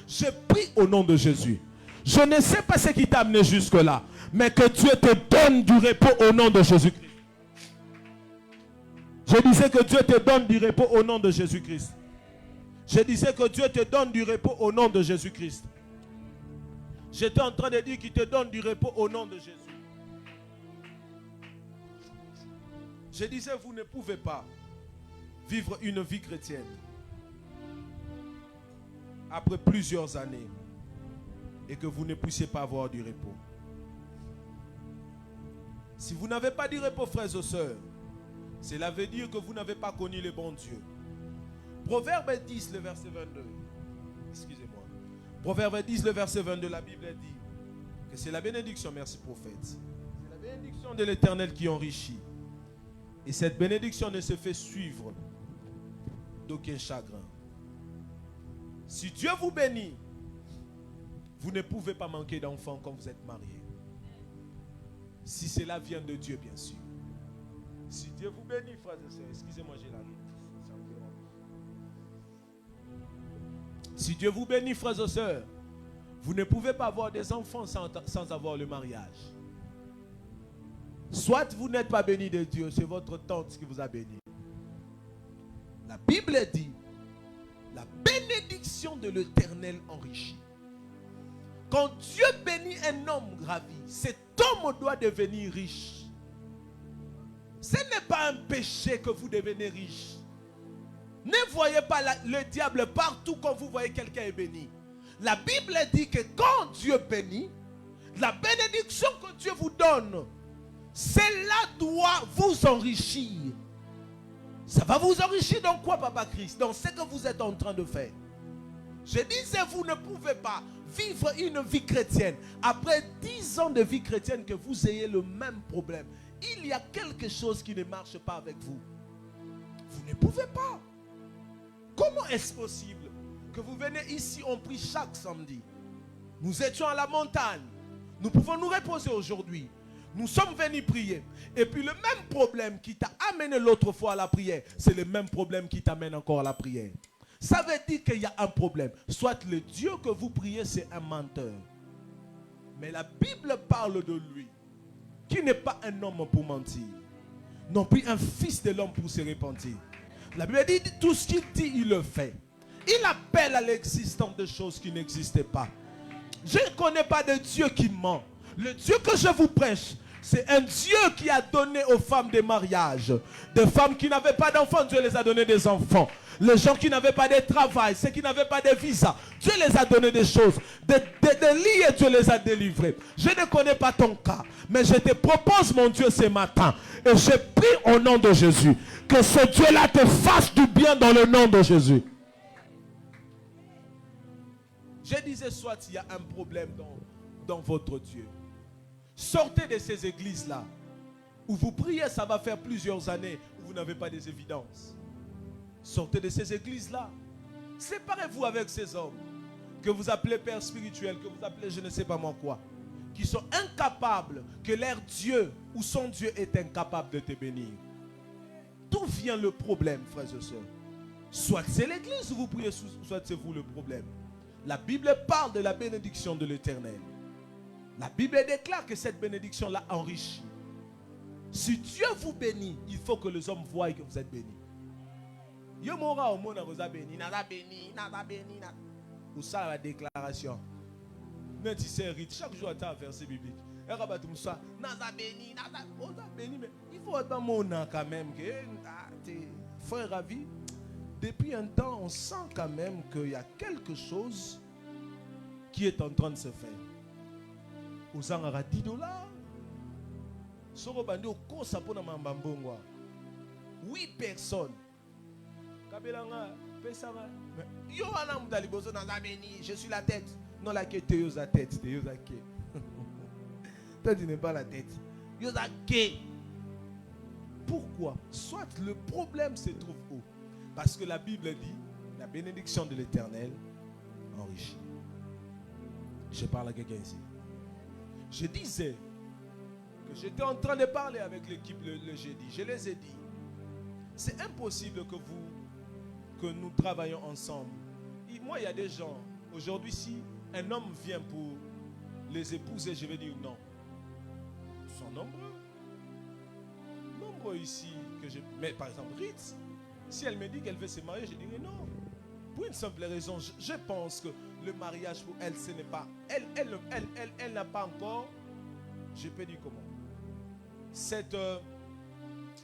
Je prie au nom de Jésus. Je ne sais pas ce qui t'a amené jusque-là, mais que Dieu te donne du repos au nom de Jésus-Christ. Je disais que Dieu te donne du repos au nom de Jésus-Christ. Je disais que Dieu te donne du repos au nom de Jésus-Christ. J'étais en train de dire qu'il te donne du repos au nom de Jésus. Je disais, vous ne pouvez pas vivre une vie chrétienne après plusieurs années et que vous ne puissiez pas avoir du repos. Si vous n'avez pas du repos, frères et sœurs, cela veut dire que vous n'avez pas connu le bon Dieu. Proverbe 10, le verset 22. Excusez-moi. Proverbe 10, le verset 22, la Bible dit que c'est la bénédiction, merci prophète. C'est la bénédiction de l'Éternel qui enrichit. Et cette bénédiction ne se fait suivre d'aucun chagrin. Si Dieu vous bénit, vous ne pouvez pas manquer d'enfants quand vous êtes mariés. Si cela vient de Dieu, bien sûr. Si Dieu vous bénit, frères et sœurs, excusez-moi, j'ai la rue. Si Dieu vous bénit, frères et sœurs, vous ne pouvez pas avoir des enfants sans avoir le mariage. Soit vous n'êtes pas béni de Dieu, c'est votre tante qui vous a béni. La Bible dit, la bénédiction de l'Éternel enrichit. Quand Dieu bénit un homme ravi, cet homme doit devenir riche. Ce n'est pas un péché que vous devenez riche. Ne voyez pas le diable partout quand vous voyez quelqu'un est béni. La Bible dit que quand Dieu bénit, la bénédiction que Dieu vous donne, cela doit vous enrichir. Ça va vous enrichir dans quoi, Papa Christ? Dans ce que vous êtes en train de faire. Je disais, vous ne pouvez pas vivre une vie chrétienne. Après 10 ans de vie chrétienne, que vous ayez le même problème. Il y a quelque chose qui ne marche pas avec vous. Vous ne pouvez pas. Comment est-ce possible que vous venez ici, on prie chaque samedi? Nous étions à la montagne. Nous pouvons nous reposer aujourd'hui. Nous sommes venus prier. Et puis le même problème qui t'a amené l'autre fois à la prière, c'est le même problème qui t'amène encore à la prière. Ça veut dire qu'il y a un problème. Soit le Dieu que vous priez, c'est un menteur. Mais la Bible parle de lui, qui n'est pas un homme pour mentir, non plus un fils de l'homme pour se repentir. La Bible dit, tout ce qu'il dit, il le fait. Il appelle à l'existence de choses qui n'existaient pas. Je ne connais pas de Dieu qui ment. Le Dieu que je vous prêche, c'est un Dieu qui a donné aux femmes des mariages. Des femmes qui n'avaient pas d'enfants, Dieu les a donné des enfants. Les gens qui n'avaient pas de travail, ceux qui n'avaient pas de visa, Dieu les a donné des choses. Des lits et Dieu les a délivrés. Je ne connais pas ton cas, mais je te propose, mon Dieu, ce matin. Et je prie au nom de Jésus, que ce Dieu-là te fasse du bien dans le nom de Jésus. Je disais, soit il y a un problème dans votre Dieu. Sortez de ces églises-là, où vous priez, ça va faire plusieurs années, où vous n'avez pas des évidences. Sortez de ces églises-là. Séparez-vous avec ces hommes, que vous appelez pères spirituels, que vous appelez je ne sais pas moi quoi, qui sont incapables, que leur Dieu ou son Dieu est incapable de te bénir. D'où vient le problème, frères et sœurs? Soit c'est l'église où vous priez, soit c'est vous le problème. La Bible parle de la bénédiction de l'Éternel. La Bible déclare que cette bénédiction-là enrichit. Si Dieu vous bénit, il faut que les hommes voient que vous êtes bénis. Yo mora au monde vous a béni, n'a béni, n'a béni, n'a. Ou ça la déclaration. Mais tu sais, chaque jour tu as un verset biblique. Et rabat tout ça, n'a béni, n'a béni, mais il faut être mon quand même que tes frères ravis. Depuis un temps, on sent quand même qu'il y a quelque chose qui est en train de se faire. Aux angara 10 dollars. Soro bandi au kosa pona mambambongwa. 8 personnes. Kabelanga, pesanga. Yo ana mudalibozo na zabeni, je suis la tête. Non la quête yoza tête, te yoza ke. Toi tu n'es pas la tête. Yoza ke. Pourquoi? Soit le problème se trouve où? Parce que la Bible dit, la bénédiction de l'Éternel enrichit. Je parle à quelqu'un ici. Je disais que j'étais en train de parler avec l'équipe le jeudi. Je les ai dit, c'est impossible que nous travaillons ensemble. Et moi, il y a des gens, aujourd'hui, si un homme vient pour les épouser, je vais dire non. Ils sont nombreux. Nombreux ici. Mais par exemple, Ritz, si elle me dit qu'elle veut se marier, je dirais non. Pour une simple raison, je pense que le mariage pour elle, ce n'est pas... Elle n'a pas encore... Je peux dire comment?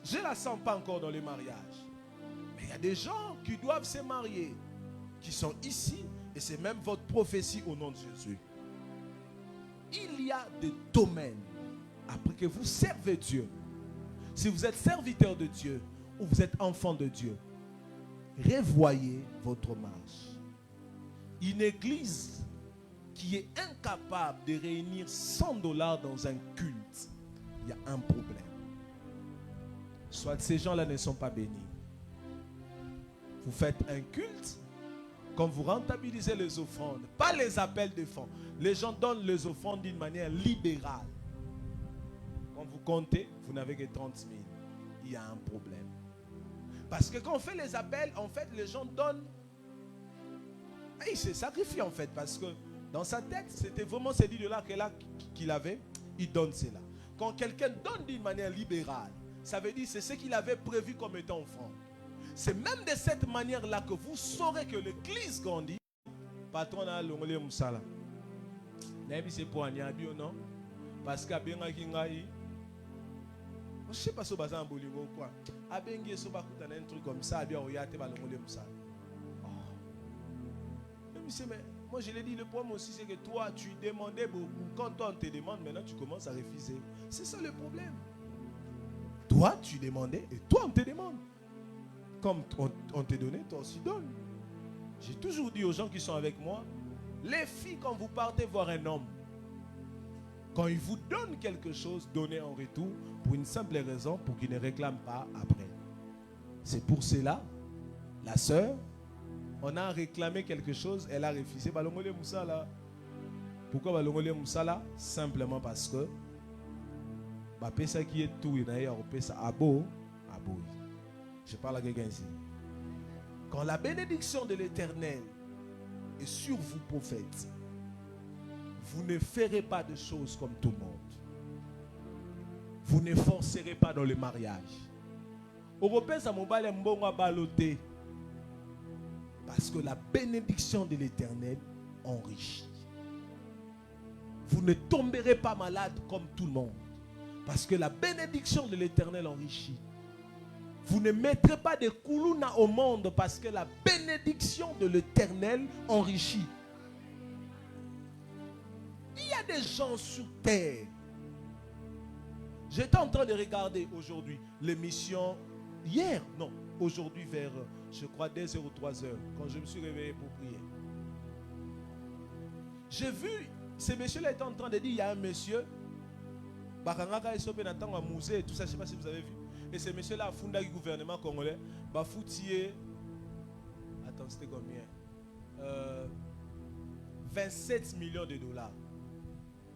Je ne la sens pas encore dans le mariage. Mais il y a des gens qui doivent se marier, qui sont ici, et c'est même votre prophétie au nom de Jésus. Il y a des domaines, après que vous servez Dieu, si vous êtes serviteur de Dieu, ou vous êtes enfant de Dieu, revoyez votre marche. Une église qui est incapable de réunir 100 dollars dans un culte, il y a un problème. Soit ces gens-là ne sont pas bénis. Vous faites un culte, quand vous rentabilisez les offrandes, pas les appels de fonds. Les gens donnent les offrandes d'une manière libérale. Quand vous comptez, vous n'avez que 30 000. Il y a un problème. Parce que quand on fait les appels, en fait, les gens donnent. Et il se sacrifie en fait. Parce que dans sa tête, c'était vraiment ces 10 dollars qu'il avait. Il donne cela. Quand quelqu'un donne d'une manière libérale, ça veut dire que c'est ce qu'il avait prévu comme étant offrande. C'est même de cette manière-là que vous saurez que l'église grandit. Patron a l'ongolé moussala. N'est-ce pas c'est pour Agnabi ou non? Parce qu'à bien Kingaï. Je ne sais pas si c'est un bolingo ou quoi. A bien un truc comme ça, bien oyate ba l'ongolé moussala. Mais moi je l'ai dit, le problème aussi c'est que toi tu demandais beaucoup. Quand toi on te demande, maintenant tu commences à refuser. C'est ça le problème. Toi tu demandais et toi on te demande. Comme on te donnait, toi aussi donne. J'ai toujours dit aux gens qui sont avec moi, les filles quand vous partez voir un homme, quand il vous donne quelque chose, donnez en retour pour une simple raison, pour qu'il ne réclame pas après. C'est pour cela, la sœur, on a réclamé quelque chose, elle a refusé. Balongole Moussala. Pourquoi Balongole Moussala? Simplement parce que ça qui est tout, il y a ça abo. Je parle à quelqu'un ici. Quand la bénédiction de l'Éternel est sur vous, prophètes, vous ne ferez pas de choses comme tout le monde. Vous ne forcerez pas dans le mariage. Parce que la bénédiction de l'Éternel enrichit. vous ne tomberez pas malade comme tout le monde. Parce que la bénédiction de l'Éternel enrichit. Vous ne mettrez pas de koulouna au monde parce que la bénédiction de l'Éternel enrichit. Il y a des gens sur terre. J'étais en train de regarder aujourd'hui l'émission, aujourd'hui vers, je crois, 2h ou 3h, quand je me suis réveillé pour prier. J'ai vu, ce monsieur-là était en train de dire, il y a un monsieur, Bakangaka Esopé Natang à musée et tout ça, je ne sais pas si vous avez vu. Et ce monsieur-là a fondé le gouvernement congolais, Bafoutier, attends, c'était combien 27 millions de dollars.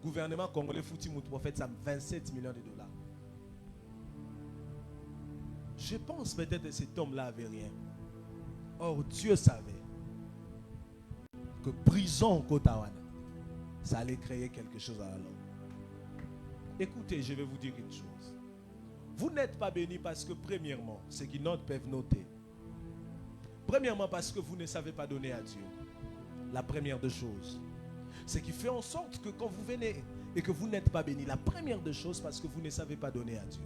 Gouvernement congolais fouti mon prophète, ça 27 millions de dollars. Je pense peut-être que cet homme-là avait rien. Or, Dieu savait que prison au Kotawana, ça allait créer quelque chose à la longue. Écoutez, je vais vous dire une chose. Vous n'êtes pas béni parce que, premièrement, ceux qui notent peuvent noter. Premièrement, parce que vous ne savez pas donner à Dieu. La première des choses. Ce qui fait en sorte que quand vous venez et que vous n'êtes pas béni, la première des choses, parce que vous ne savez pas donner à Dieu.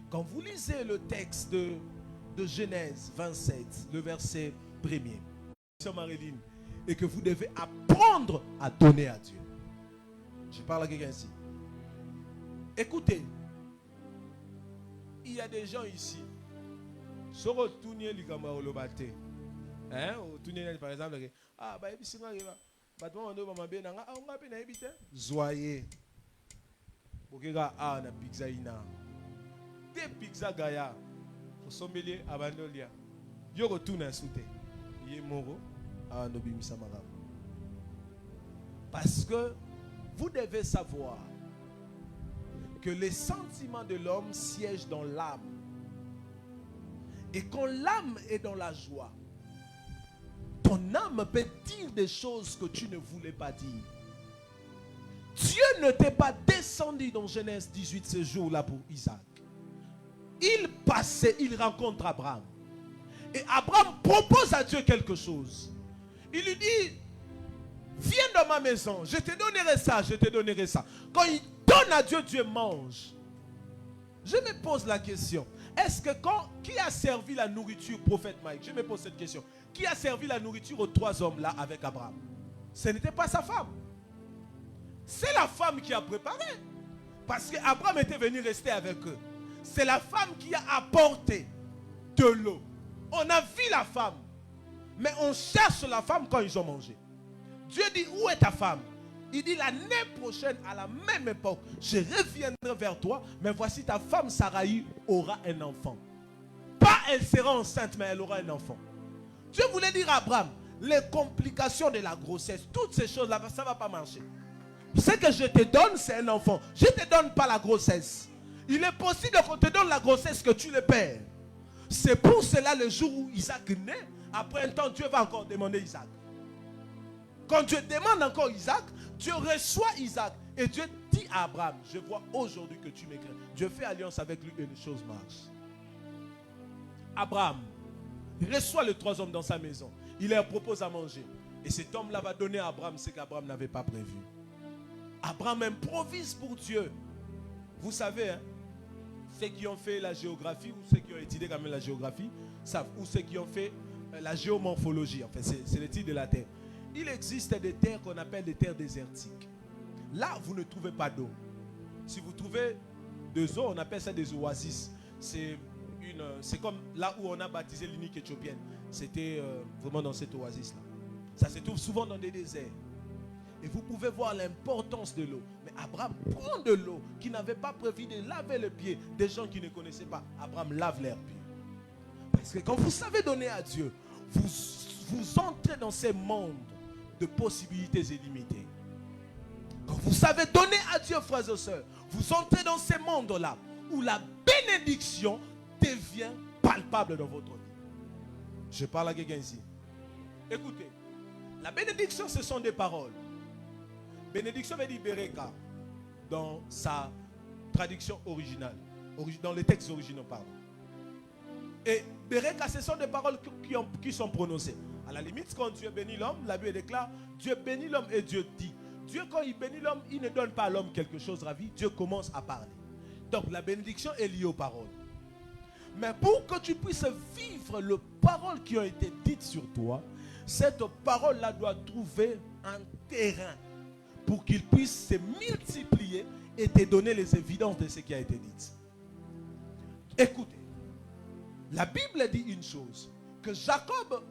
Quand vous lisez le texte de Genèse 27, le verset 1er, Marilyn, et que vous devez apprendre à donner à Dieu. Je parle à quelqu'un ici. Écoutez, il y a des gens ici, sur le tournier du Gamba au Lobate, au tournier par exemple, ah, bah, il y a des Zoyer. Ah, na pizza ina. Des pizza gaya. Au sommelier, abandolia. Yo retourne à souté. Yé moro. Ah, no bimisa magam. Parce que vous devez savoir que les sentiments de l'homme siègent dans l'âme. Et quand l'âme est dans la joie, ton âme peut dire des choses que tu ne voulais pas dire. Dieu ne t'est pas descendu dans Genèse 18 ce jour-là pour Isaac. Il passait, il rencontre Abraham. Et Abraham propose à Dieu quelque chose. Il lui dit, viens dans ma maison, je te donnerai ça, je te donnerai ça. Quand il donne à Dieu, Dieu mange. Je me pose la question, est-ce que qui a servi la nourriture, prophète Mike? Je me pose cette question. Qui a servi la nourriture aux trois hommes-là avec Abraham? Ce n'était pas sa femme. C'est la femme qui a préparé. Parce qu'Abraham était venu rester avec eux. C'est la femme qui a apporté de l'eau. On a vu la femme. Mais on cherche la femme quand ils ont mangé. Dieu dit, où est ta femme? Il dit, l'année prochaine, à la même époque, je reviendrai vers toi, mais voici ta femme Saraï aura un enfant. Pas elle sera enceinte, mais elle aura un enfant. Dieu voulait dire à Abraham, les complications de la grossesse, toutes ces choses-là, ça ne va pas marcher. Ce que je te donne, c'est un enfant. Je ne te donne pas la grossesse. Il est possible qu'on te donne la grossesse que tu le perds. C'est pour cela le jour où Isaac naît, après un temps, Dieu va encore demander Isaac. Quand Dieu demande encore Isaac, Dieu reçoit Isaac. Et Dieu dit à Abraham, je vois aujourd'hui que tu m'écris. Dieu fait alliance avec lui et les choses marchent. Abraham reçoit les trois hommes dans sa maison. Il leur propose à manger. Et cet homme-là va donner à Abraham ce qu'Abraham n'avait pas prévu. Abraham improvise pour Dieu. Vous savez, hein, ceux qui ont fait la géographie, ou ceux qui ont étudié quand même la géographie, savent, ou ceux qui ont fait la géomorphologie, enfin c'est l'étude de la terre. Il existe des terres qu'on appelle des terres désertiques. Là, vous ne trouvez pas d'eau. Si vous trouvez des eaux, on appelle ça des oasis. C'est comme là où on a baptisé l'unique éthiopienne. C'était vraiment dans cette oasis-là. Ça se trouve souvent dans des déserts. Et vous pouvez voir l'importance de l'eau. Mais Abraham prend de l'eau qui n'avait pas prévu de laver les pieds des gens qui ne connaissaient pas. Abraham lave leurs pieds. Parce que quand vous savez donner à Dieu, vous entrez dans ces mondes de possibilités illimitées. Quand vous savez donner à Dieu, frères et sœurs, vous entrez dans ces mondes-là où la bénédiction devient palpable dans votre vie. Je parle à quelqu'un ici. Écoutez, la bénédiction, ce sont des paroles. Bénédiction veut dire Bereka dans sa traduction originale, dans les textes originaux, pardon. Et Bereka, ce sont des paroles qui sont prononcées. À la limite, quand Dieu bénit l'homme, la Bible déclare, Dieu bénit l'homme et Dieu dit. Dieu, quand il bénit l'homme, il ne donne pas à l'homme quelque chose de la vie. Dieu commence à parler. Donc la bénédiction est liée aux paroles. Mais pour que tu puisses vivre les paroles qui ont été dites sur toi, cette parole-là doit trouver un terrain pour qu'il puisse se multiplier et te donner les évidences de ce qui a été dit. Écoutez, la Bible dit une chose, que Jacob,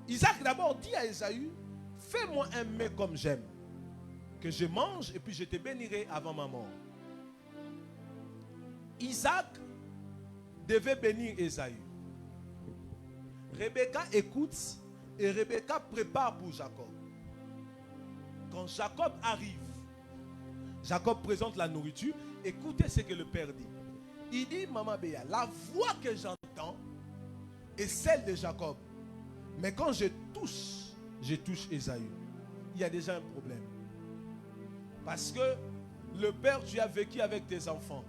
Isaac d'abord dit à Ésaü, fais-moi un mets comme j'aime, que je mange et puis je te bénirai avant ma mort. Isaac devait bénir Ésaü. Rebecca écoute et Rebecca prépare pour Jacob. Quand Jacob arrive, Jacob présente la nourriture. Écoutez ce que le père dit. Il dit, Maman Béa, la voix que j'entends est celle de Jacob. Mais quand je touche Ésaü. Il y a déjà un problème. Parce que le père, tu as vécu avec tes enfants.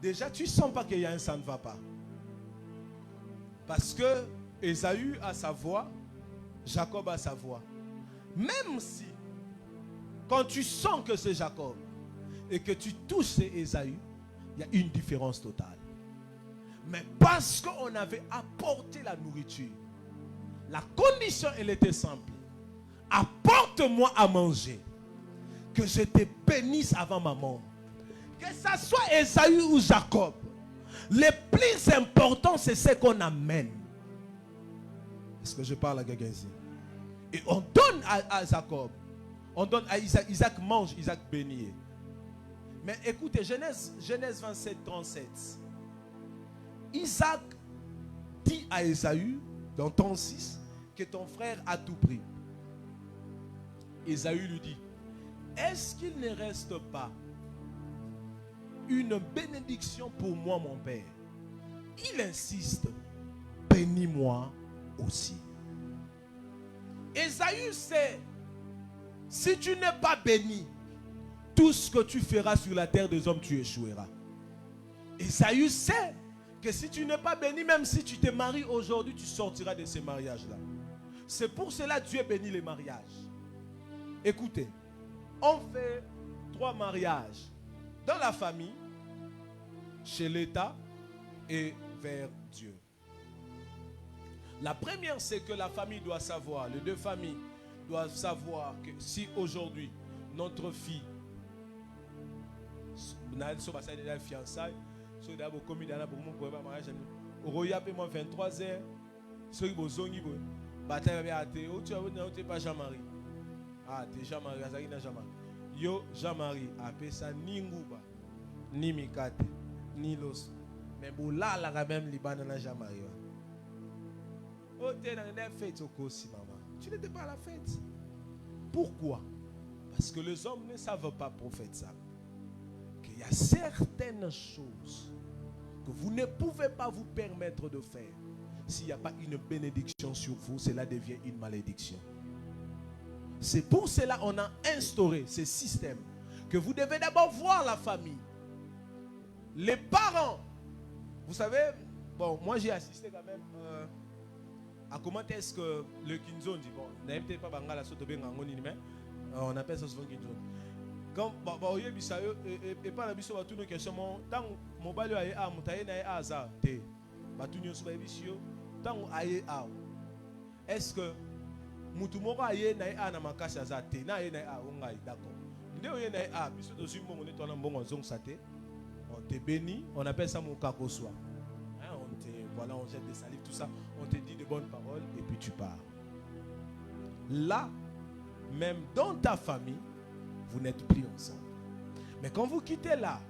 Déjà, tu ne sens pas qu'il y a un ça ne va pas. Parce que Ésaü a sa voix, Jacob a sa voix. Même si, quand tu sens que c'est Jacob et que tu touches Ésaü, il y a une différence totale. Mais parce qu'on avait apporté la nourriture, la condition, elle était simple. Apporte-moi à manger, que je te bénisse avant ma mort. Que ce soit Ésaü ou Jacob, le plus important, c'est ce qu'on amène. Est-ce que je parle à quelqu'un ici? Et on donne à Jacob, on donne à Isaac. Isaac mange, Isaac bénit. Mais écoutez, Genèse 27, 37. Isaac dit à Ésaü, dans 36, que ton frère a tout pris. Ésaü lui dit, est-ce qu'il ne reste pas une bénédiction pour moi, mon père? Il insiste, bénis-moi aussi. Ésaü sait, si tu n'es pas béni, tout ce que tu feras sur la terre des hommes, tu échoueras. Ésaü sait que si tu n'es pas béni, même si tu te maries aujourd'hui, tu sortiras de ces mariages-là. C'est pour cela que Dieu bénit les mariages. Écoutez, on fait 3 mariages dans la famille, chez l'État et vers Dieu. La première, c'est que la famille doit savoir, les 2 familles doivent savoir que si aujourd'hui notre fille, fiançailles, so da bo komi dana bo mo ba mariage o roya pe mo 23h so ibo zongi bo bataille ba ate o tu es pas Jean-Marie. Ah, tu es Jean-Marie, azaki na Jean-Marie. Yo Jean-Marie apesa ni nguba ni mikate ni loso. Mais bo la quand même libana na Jean-Marie. O te na la fête au kosi maman. Tu n'étais pas à la fête. Pourquoi? Parce que les hommes ne savent pas prophète ça. Qu'il y a certaines choses que vous ne pouvez pas vous permettre de faire. S'il n'y a pas une bénédiction sur vous, cela devient une malédiction. C'est pour cela qu'on a instauré ce système. Que vous devez d'abord voir la famille. Les parents. Vous savez, bon, moi j'ai assisté quand même à comment est-ce que le Kinzon dit, bon, on n'aime peut-être pas Bangala Sotobe Ngangoni, mais on appelle ça souvent Kinzon. Quand il y a et pas la biso va tout nos questions tant mobile aye a mutaye na a za te ba tout nyo suba bisio tant aye a est-ce que mutu moko aye na a na makasa za te na aye na a ongai d'accord ndé oye na a biso to sumo ngone to na mbongo zong sa te on te bénit, on appelle ça mon kakoswa, hein, on te voilà, on jette des salives tout ça, on te dit de bonnes paroles et puis tu pars. Là même dans ta famille vous n'êtes plus ensemble. Mais quand vous quittez là,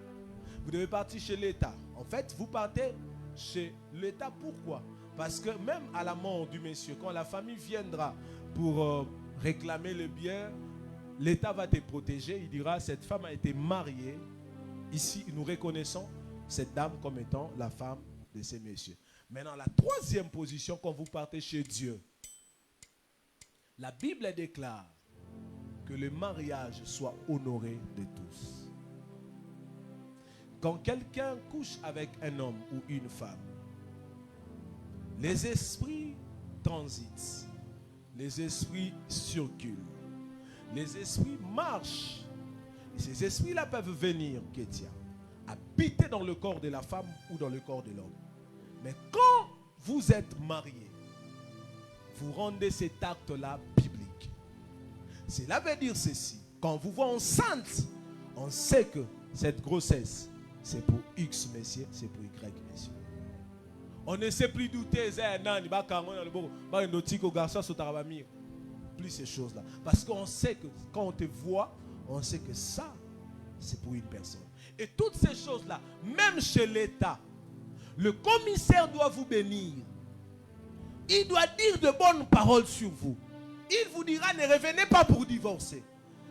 vous devez partir chez l'État. En fait, vous partez chez l'État. Pourquoi? Parce que même à la mort du monsieur, quand la famille viendra pour réclamer le bien, l'État va te protéger. Il dira, cette femme a été mariée. Ici, nous reconnaissons cette dame comme étant la femme de ces messieurs. Maintenant, la troisième position, quand vous partez chez Dieu, la Bible déclare que le mariage soit honoré de tous. Quand quelqu'un couche avec un homme ou une femme, les esprits transitent, les esprits circulent. les esprits marchent. Et ces esprits-là peuvent venir, Kétia, habiter dans le corps de la femme ou dans le corps de l'homme. Mais quand vous êtes marié, vous rendez cet acte-là biblique. Cela veut dire ceci. Quand vous voyez enceinte, on sait que cette grossesse, c'est pour X messieurs, c'est pour Y messieurs. On ne sait plus douter, plus ces choses-là. Parce qu'on sait que quand on te voit, on sait que ça, c'est pour une personne. Et toutes ces choses-là, même chez l'État, le commissaire doit vous bénir. Il doit dire de bonnes paroles sur vous. Il vous dira, ne revenez pas pour divorcer.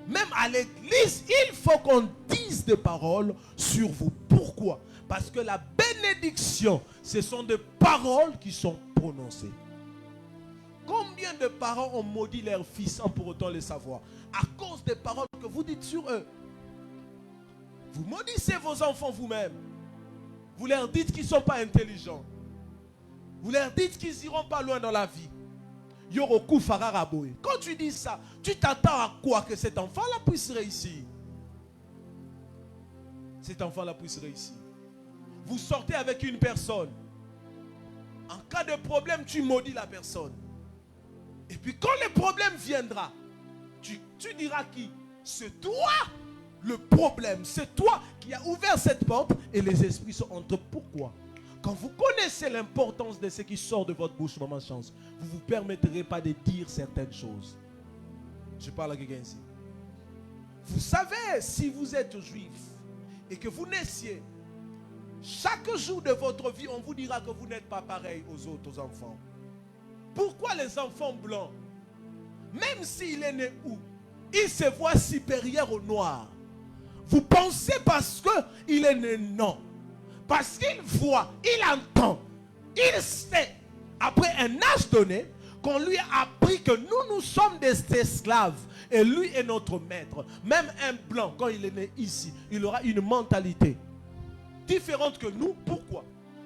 Même à l'église, il faut qu'on dise des paroles sur vous. Pourquoi? Parce que la bénédiction, ce sont des paroles qui sont prononcées. Combien de parents ont maudit leurs fils sans pour autant le savoir? À cause des paroles que vous dites sur eux. Vous maudissez vos enfants vous-même. Vous leur dites qu'ils ne sont pas intelligents. Vous leur dites qu'ils n'iront pas loin dans la vie. Yoroku Fararaboé. Quand tu dis ça, tu t'attends à quoi? Que cet enfant-là puisse réussir. Cet enfant-là puisse réussir. Vous sortez avec une personne. En cas de problème, tu maudis la personne. Et puis quand le problème viendra, tu diras qui? C'est toi le problème. C'est toi qui as ouvert cette porte et les esprits sont entre. Pourquoi? Quand vous connaissez l'importance de ce qui sort de votre bouche, maman Chance, vous ne vous permettrez pas de dire certaines choses. Je parle à quelqu'un ici. Vous savez, si vous êtes juif et que vous naissiez, chaque jour de votre vie, on vous dira que vous n'êtes pas pareil aux autres enfants. Pourquoi les enfants blancs, même s'il est né où, il se voit supérieur au noir? Vous pensez parce qu'il est né? Non. Parce qu'il voit, il entend, il sait, après un âge donné, qu'on lui a appris que nous sommes des esclaves et lui est notre maître. Même un blanc, quand il est né ici, il aura une mentalité différente que nous. Pourquoi?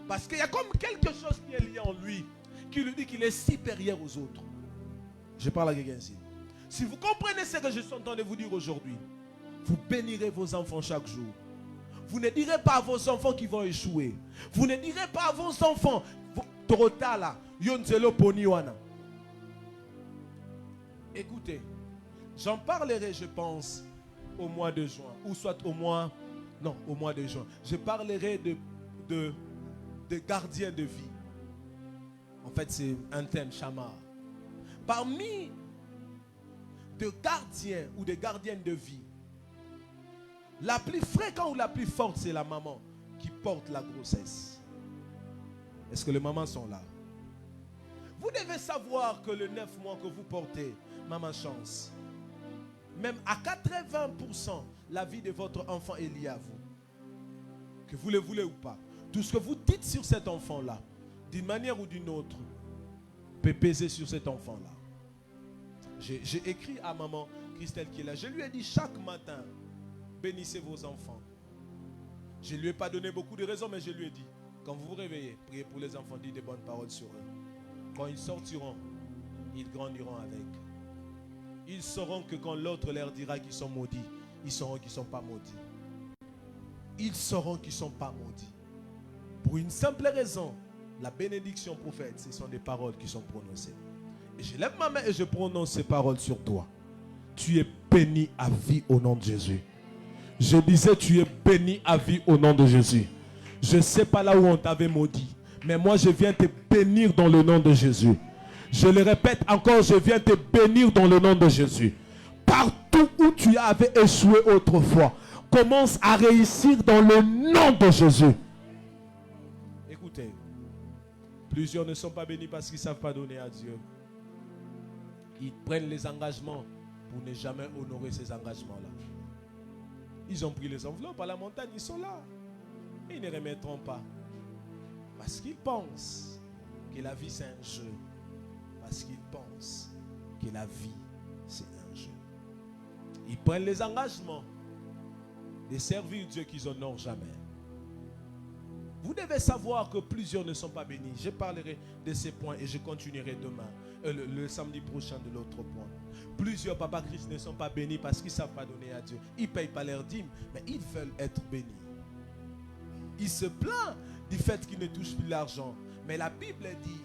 Parce qu'il y a comme quelque chose qui est lié en lui, qui lui dit qu'il est supérieur aux autres. Je parle à quelqu'un ici. Si vous comprenez ce que je suis en train de vous dire aujourd'hui, vous bénirez vos enfants chaque jour. Vous ne direz pas à vos enfants qui vont échouer. Vous ne direz pas à vos enfants, écoutez, j'en parlerai, je pense, au mois de juin. Ou soit au mois de juin. Je parlerai de gardiens de vie. En fait, c'est un thème, Shamar. Parmi de gardiens ou de gardiennes de vie, la plus fréquente ou la plus forte, c'est la maman qui porte la grossesse. Est-ce que les mamans sont là? Vous devez savoir que le 9 mois que vous portez, maman Chance, même à 80%, la vie de votre enfant est liée à vous. Que vous le voulez ou pas. Tout ce que vous dites sur cet enfant-là, d'une manière ou d'une autre, peut peser sur cet enfant-là. J'ai écrit à maman Christelle qui est là. Je lui ai dit chaque matin, bénissez vos enfants. Je ne lui ai pas donné beaucoup de raisons, mais je lui ai dit, quand vous vous réveillez, priez pour les enfants, dites des bonnes paroles sur eux. Quand ils sortiront, ils grandiront avec. Ils sauront que quand l'autre leur dira qu'ils sont maudits, ils sauront qu'ils ne sont pas maudits. Ils sauront qu'ils ne sont pas maudits. Pour une simple raison, la bénédiction prophète, ce sont des paroles qui sont prononcées. Et je lève ma main et je prononce ces paroles sur toi. Tu es béni à vie au nom de Jésus. Je disais, tu es béni à vie au nom de Jésus. Je ne sais pas là où on t'avait maudit, mais moi je viens te bénir dans le nom de Jésus. Je le répète encore, je viens te bénir dans le nom de Jésus. Partout où tu avais échoué autrefois, commence à réussir dans le nom de Jésus. Écoutez, plusieurs ne sont pas bénis parce qu'ils ne savent pas donner à Dieu. Ils prennent les engagements pour ne jamais honorer ces engagements-là. Ils ont pris les enveloppes à la montagne, ils sont là. Et ils ne remettront pas. Parce qu'ils pensent que la vie c'est un jeu. Parce qu'ils pensent que la vie c'est un jeu. Ils prennent les engagements de servir Dieu qu'ils n'honorent jamais. Vous devez savoir que plusieurs ne sont pas bénis. Je parlerai de ces points et je continuerai demain, le samedi prochain de l'autre point. Plusieurs papas Christ ne sont pas bénis parce qu'ils ne savent pas donner à Dieu. Ils ne payent pas leurs dîmes, mais ils veulent être bénis. Ils se plaignent du fait qu'ils ne touchent plus l'argent. Mais la Bible dit,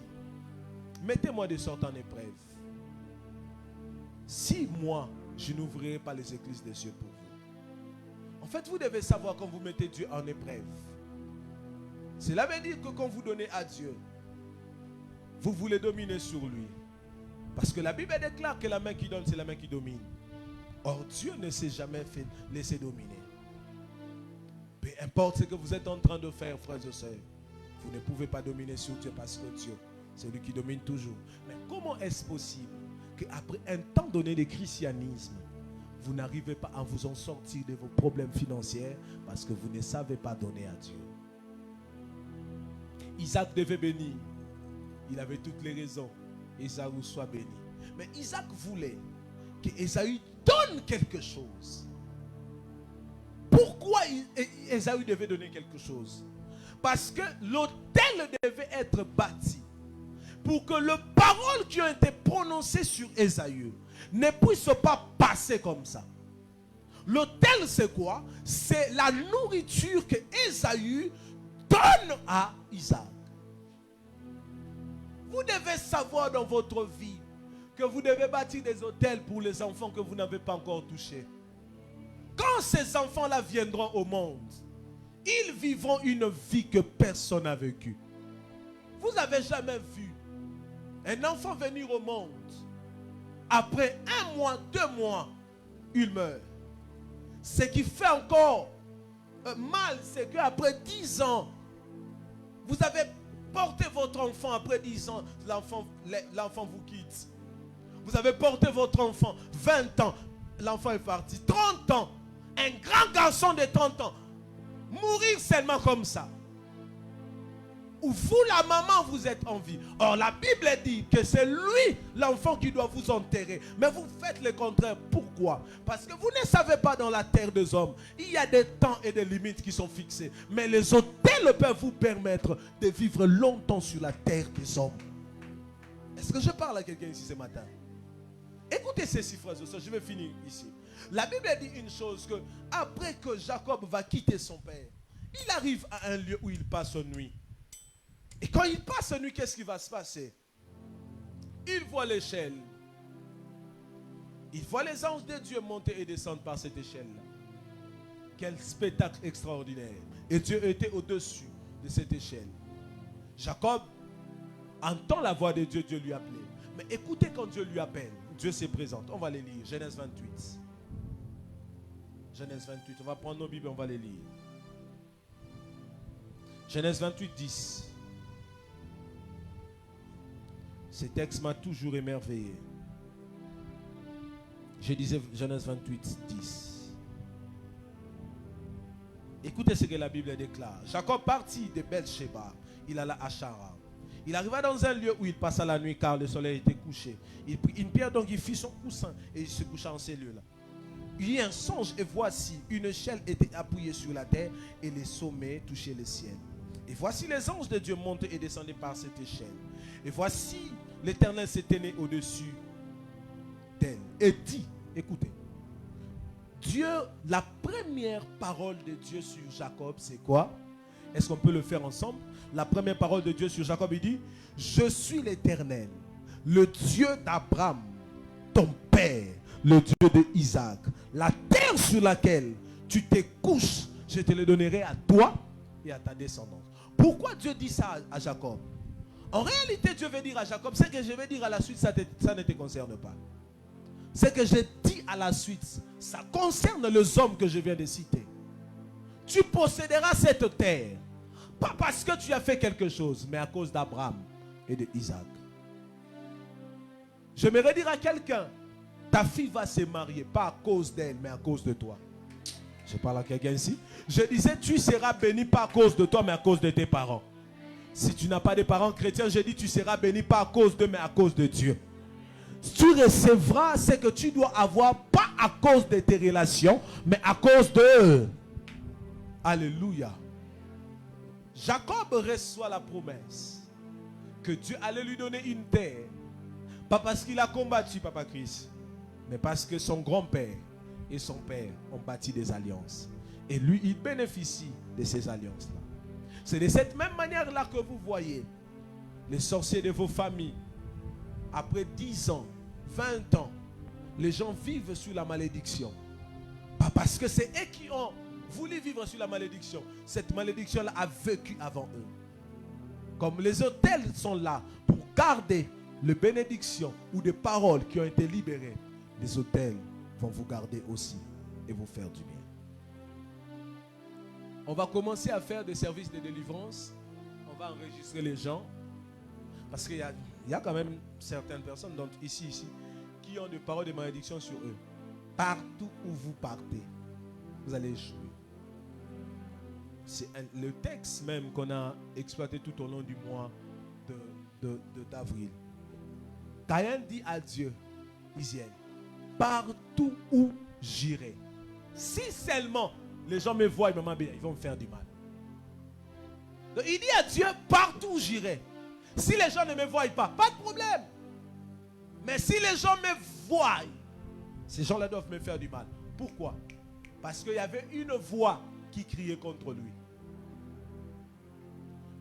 mettez-moi de sorte en épreuve. Si moi, je n'ouvrirai pas les églises des cieux pour vous. En fait, vous devez savoir quand vous mettez Dieu en épreuve. Cela veut dire que quand vous donnez à Dieu, vous voulez dominer sur lui. Parce que la Bible déclare que la main qui donne, c'est la main qui domine. Or, Dieu ne s'est jamais fait laisser dominer. Peu importe ce que vous êtes en train de faire, frères et sœurs, vous ne pouvez pas dominer sur Dieu parce que Dieu, c'est lui qui domine toujours. Mais comment est-ce possible qu'après un temps donné de christianisme, vous n'arrivez pas à vous en sortir de vos problèmes financiers parce que vous ne savez pas donner à Dieu? Isaac devait bénir. Il avait toutes les raisons. Ésaü soit béni. Mais Isaac voulait que Ésaü donne quelque chose. Pourquoi Ésaü devait donner quelque chose? Parce que l'autel devait être bâti pour que les paroles qui ont été prononcées sur Ésaü ne puissent pas passer comme ça. L'autel, c'est quoi? C'est la nourriture que Ésaü donne à Isaac. Vous devez savoir dans votre vie que vous devez bâtir des autels pour les enfants que vous n'avez pas encore touchés. Quand ces enfants-là viendront au monde, ils vivront une vie que personne n'a vécue. Vous n'avez jamais vu un enfant venir au monde. Après 1 mois, 2 mois, il meurt. Ce qui fait encore mal, c'est qu'après 10 ans, vous avez porté votre enfant, après 10 ans, l'enfant vous quitte. Vous avez porté votre enfant, 20 ans, l'enfant est parti. 30 ans, un grand garçon de 30 ans, mourir seulement comme ça. Ou vous, la maman, vous êtes en vie. Or, la Bible dit que c'est lui, l'enfant, qui doit vous enterrer. Mais vous faites le contraire. Pourquoi? Parce que vous ne savez pas, dans la terre des hommes, il y a des temps et des limites qui sont fixées. Mais les autels peuvent vous permettre de vivre longtemps sur la terre des hommes. Est-ce que je parle à quelqu'un ici ce matin? Écoutez ceci, frères et sœurs, je vais finir ici. La Bible dit une chose, que après que Jacob va quitter son père, il arrive à un lieu où il passe une nuit. Et quand il passe une nuit, qu'est-ce qui va se passer? Il voit l'échelle. Il voit les anges de Dieu monter et descendre par cette échelle-là. Quel spectacle extraordinaire. Et Dieu était au-dessus de cette échelle. Jacob entend la voix de Dieu, Dieu lui appelle. Mais écoutez quand Dieu lui appelle, Dieu se présente. On va les lire. Genèse 28. Genèse 28. On va prendre nos Bibles et on va les lire. Genèse 28, 10. Ce texte m'a toujours émerveillé. Je disais Genèse 28, 10. Écoutez ce que la Bible déclare. Jacob partit de Beersheba. Il alla à Charan. Il arriva dans un lieu où il passa la nuit car le soleil était couché. Il prit une pierre, donc il fit son coussin et il se coucha en ces lieux-là. Il y eut un songe et voici, une échelle était appuyée sur la terre et les sommets touchaient le ciel. Et voici les anges de Dieu montaient et descendaient par cette échelle. Et voici, l'Éternel s'est tenu au-dessus d'elle et dit, écoutez, Dieu, la première parole de Dieu sur Jacob, c'est quoi? Est-ce qu'on peut le faire ensemble? La première parole de Dieu sur Jacob, il dit, je suis l'Éternel, le Dieu d'Abraham, ton père, le Dieu d'Isaac. La terre sur laquelle tu te couches, je te le donnerai à toi et à ta descendance. Pourquoi Dieu dit ça à Jacob? En réalité, Dieu veut dire à Jacob, ce que je vais dire à la suite, ça ne te concerne pas. Ce que je dis à la suite, ça concerne les hommes que je viens de citer. Tu posséderas cette terre, pas parce que tu as fait quelque chose, mais à cause d'Abraham et d'Isaac. J'aimerais dire à quelqu'un, ta fille va se marier, pas à cause d'elle, mais à cause de toi. Je parle à quelqu'un ici. Je disais, tu seras béni pas à cause de toi, mais à cause de tes parents. Si tu n'as pas de parents chrétiens, je dis, tu seras béni pas à cause d'eux, mais à cause de Dieu. Tu recevras ce que tu dois avoir, pas à cause de tes relations, mais à cause d'eux. Alléluia. Jacob reçoit la promesse que Dieu allait lui donner une terre. Pas parce qu'il a combattu, Papa Christ, mais parce que son grand-père et son père ont bâti des alliances. Et lui, il bénéficie de ces alliances-là. C'est de cette même manière-là que vous voyez les sorciers de vos familles. Après 10 ans, 20 ans, les gens vivent sous la malédiction. Pas parce que c'est eux qui ont voulu vivre sous la malédiction. Cette malédiction-là a vécu avant eux. Comme les autels sont là pour garder les bénédictions ou des paroles qui ont été libérées, les autels vont vous garder aussi et vous faire du bien. On va commencer à faire des services de délivrance. On va enregistrer les gens. Parce qu'il y a quand même certaines personnes, donc ici, qui ont des paroles de malédiction sur eux. Partout où vous partez, vous allez jouer. C'est le texte même qu'on a exploité tout au long du mois d'avril. Caïn dit à Dieu, Isiel, partout où j'irai, si seulement les gens me voient, ils vont me faire du mal. Donc il dit à Dieu, partout où j'irai, si les gens ne me voient pas de problème. Mais si les gens me voient, ces gens-là doivent me faire du mal. Pourquoi? Parce qu'il y avait une voix qui criait contre lui.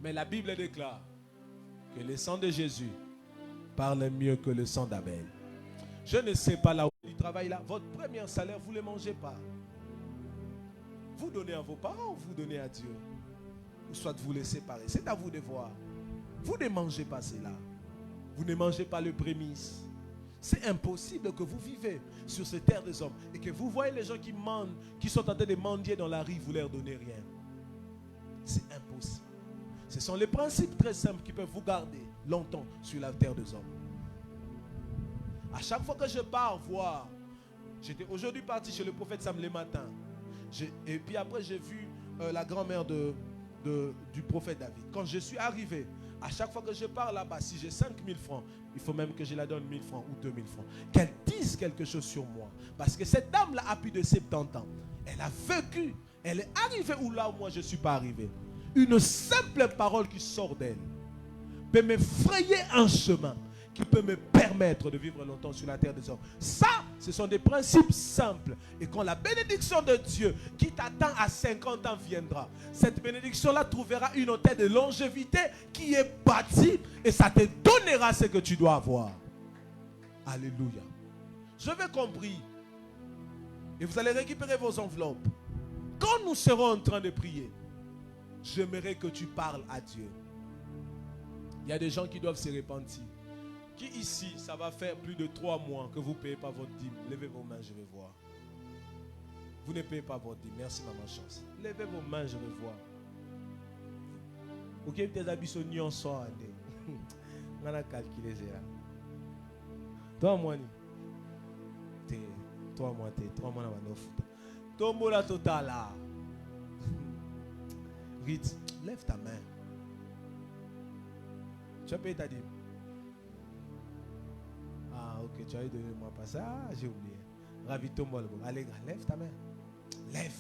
Mais la Bible déclare que le sang de Jésus parle mieux que le sang d'Abel. Je ne sais pas là où il travaille là. Votre premier salaire, vous ne le mangez pas. Vous donnez à vos parents ou vous donnez à Dieu? Ou soit vous les séparez. C'est à vous de voir. Vous ne mangez pas cela. Vous ne mangez pas le prémisse. C'est impossible que vous vivez sur cette terre des hommes et que vous voyez les gens qui mendent, qui sont en train de mendier dans la rue, vous leur donnez rien. C'est impossible. Ce sont les principes très simples qui peuvent vous garder longtemps sur la terre des hommes. À chaque fois que je pars voir, j'étais aujourd'hui parti chez le prophète Sam le matin. Et puis après j'ai vu la grand-mère du prophète David. Quand je suis arrivé, à chaque fois que je pars là-bas, si j'ai 5 000 francs, il faut même que je la donne 1 000 francs ou 2 000 francs. Qu'elle dise quelque chose sur moi. Parce que cette dame-là a plus de 70 ans. Elle a vécu. Elle est arrivée où là où moi je ne suis pas arrivé. Une simple parole qui sort d'elle peut me frayer un chemin qui peut me permettre de vivre longtemps sur la terre des hommes. Ça, ce sont des principes simples. Et quand la bénédiction de Dieu qui t'attend à 50 ans viendra, cette bénédiction-là trouvera une hôtel de longévité qui est bâtie et ça te donnera ce que tu dois avoir. Alléluia. Je vais compris. Et vous allez récupérer vos enveloppes. Quand nous serons en train de prier, j'aimerais que tu parles à Dieu. Il y a des gens qui doivent se repentir. Qui ici, ça va faire plus de 3 mois que vous ne payez pas votre dîme? Levez vos mains, je vais voir. Vous ne payez pas votre dîme. Merci, maman chance. Levez vos mains, je vais voir. Ok, tes habits sont nions soir. On a calculé ça. Toi, moi, toi, moi, 3 mois, on va foutre. Toi, moi, la totale là. Rite, lève ta main. Tu as payé ta dîme? Ah, ok, tu as eu donné moi pas ça. Ah, j'ai oublié. Ravito-moi. Allez, lève ta main. Lève.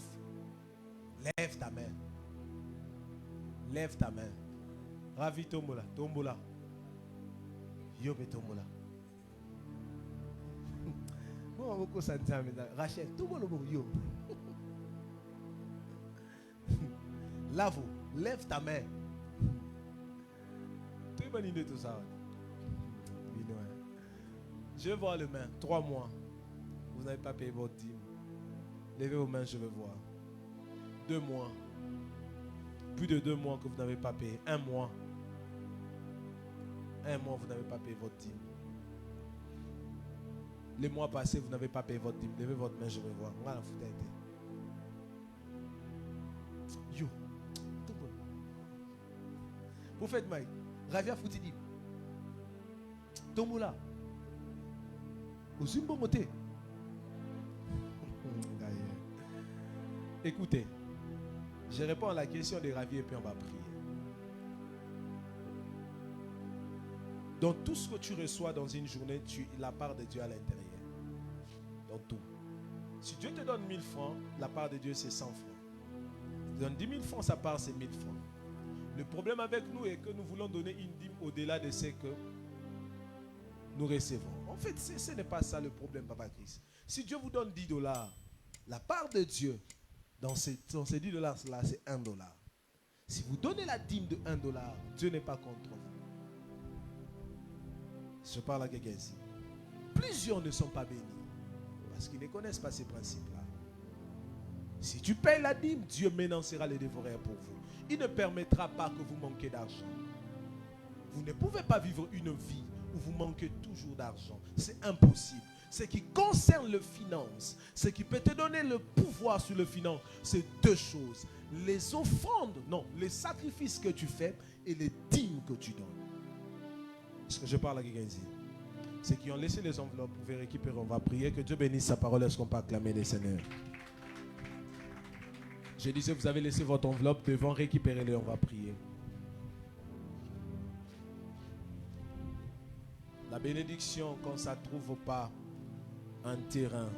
Lève ta main. Lève ta main. Ravito-moi. Tombola. Yobe tombola. Bon, beaucoup ça dit. Rachel, tombola. Yo. Lave. Lève ta main. Tu es bonne idée tout ça. Je vais voir les mains. 3 mois. Vous n'avez pas payé votre dîme. Levez vos mains, je vais voir. 2 mois. Plus de 2 mois que vous n'avez pas payé. 1 mois. 1 mois, vous n'avez pas payé votre dîme. Les mois passés, vous n'avez pas payé votre dîme. Levez votre main, je vais voir. Voilà, vous êtes. Yo. Tout bon. Prophète Mike. Ravia Foutidi. Tomoula. Écoutez, je réponds à la question de Ravi et puis on va prier. Dans tout ce que tu reçois dans une journée, tu as la part de Dieu à l'intérieur. Dans tout. Si Dieu te donne 1000 francs, la part de Dieu c'est 100 francs. Si tu donnes 10 000 francs, sa part c'est 1000 francs. Le problème avec nous est que nous voulons donner une dîme au-delà de ce que nous recevons. En fait, ce n'est pas ça le problème, Papa Christ. Si Dieu vous donne 10 dollars, la part de Dieu dans ces 10 dollars-là, c'est 1 dollar. Si vous donnez la dîme de 1 dollar, Dieu n'est pas contre vous. Je parle à quelqu'un ici. Plusieurs ne sont pas bénis parce qu'ils ne connaissent pas ces principes-là. Si tu payes la dîme, Dieu m'énoncera les dévoreurs pour vous. Il ne permettra pas que vous manquiez d'argent. Vous ne pouvez pas vivre une vie où vous manquez toujours d'argent. C'est impossible. Ce qui concerne le finance, ce qui peut te donner le pouvoir sur le finance, c'est deux choses. Les offrandes, non, les sacrifices que tu fais et les dîmes que tu donnes. Est-ce que je parle à quelqu'un ici? Ceux qui ont laissé les enveloppes, vous pouvez récupérer. On va prier. Que Dieu bénisse sa parole. Est-ce qu'on peut acclamer les Seigneurs? Je disais, vous avez laissé votre enveloppe devant, récupérez-les. On va prier. La bénédiction, quand ça ne trouve pas un terrain,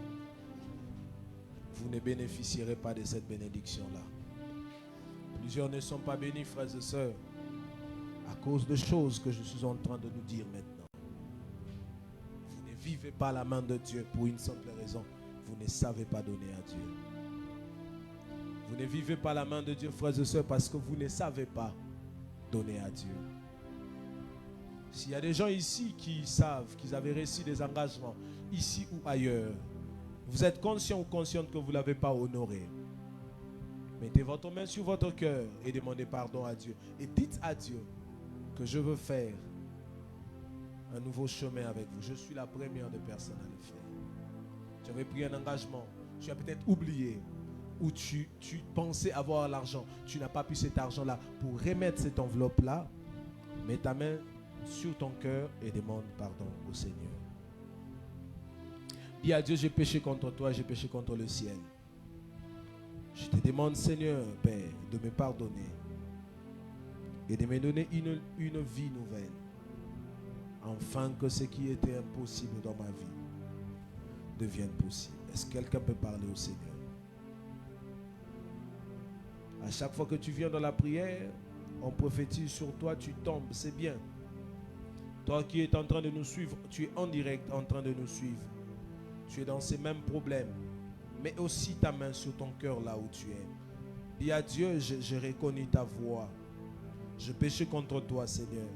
vous ne bénéficierez pas de cette bénédiction-là. Plusieurs ne sont pas bénis, frères et sœurs, à cause de choses que je suis en train de nous dire maintenant. Vous ne vivez pas la main de Dieu pour une simple raison. Vous ne savez pas donner à Dieu. Vous ne vivez pas la main de Dieu, frères et sœurs, parce que vous ne savez pas donner à Dieu. S'il y a des gens ici qui savent qu'ils avaient reçu des engagements, ici ou ailleurs, vous êtes conscient ou consciente que vous ne l'avez pas honoré. Mettez votre main sur votre cœur et demandez pardon à Dieu. Et dites à Dieu que je veux faire un nouveau chemin avec vous. Je suis la première des personnes à le faire. Tu avais pris un engagement, tu as peut-être oublié, ou tu pensais avoir l'argent, tu n'as pas pu cet argent-là. Pour remettre cette enveloppe-là, mets ta main sur ton cœur et demande pardon au Seigneur. Dis à Dieu, j'ai péché contre toi, j'ai péché contre le ciel. Je te demande, Seigneur, Père, de me pardonner et de me donner une vie nouvelle, afin que ce qui était impossible dans ma vie devienne possible. Est-ce que quelqu'un peut parler au Seigneur? À chaque fois que tu viens dans la prière, on prophétise sur toi, tu tombes, c'est bien. Toi qui es en train de nous suivre, tu es en direct en train de nous suivre. Tu es dans ces mêmes problèmes. Mets aussi ta main sur ton cœur là où tu es. Dis à Dieu, je reconnais ta voix. Je péche contre toi, Seigneur.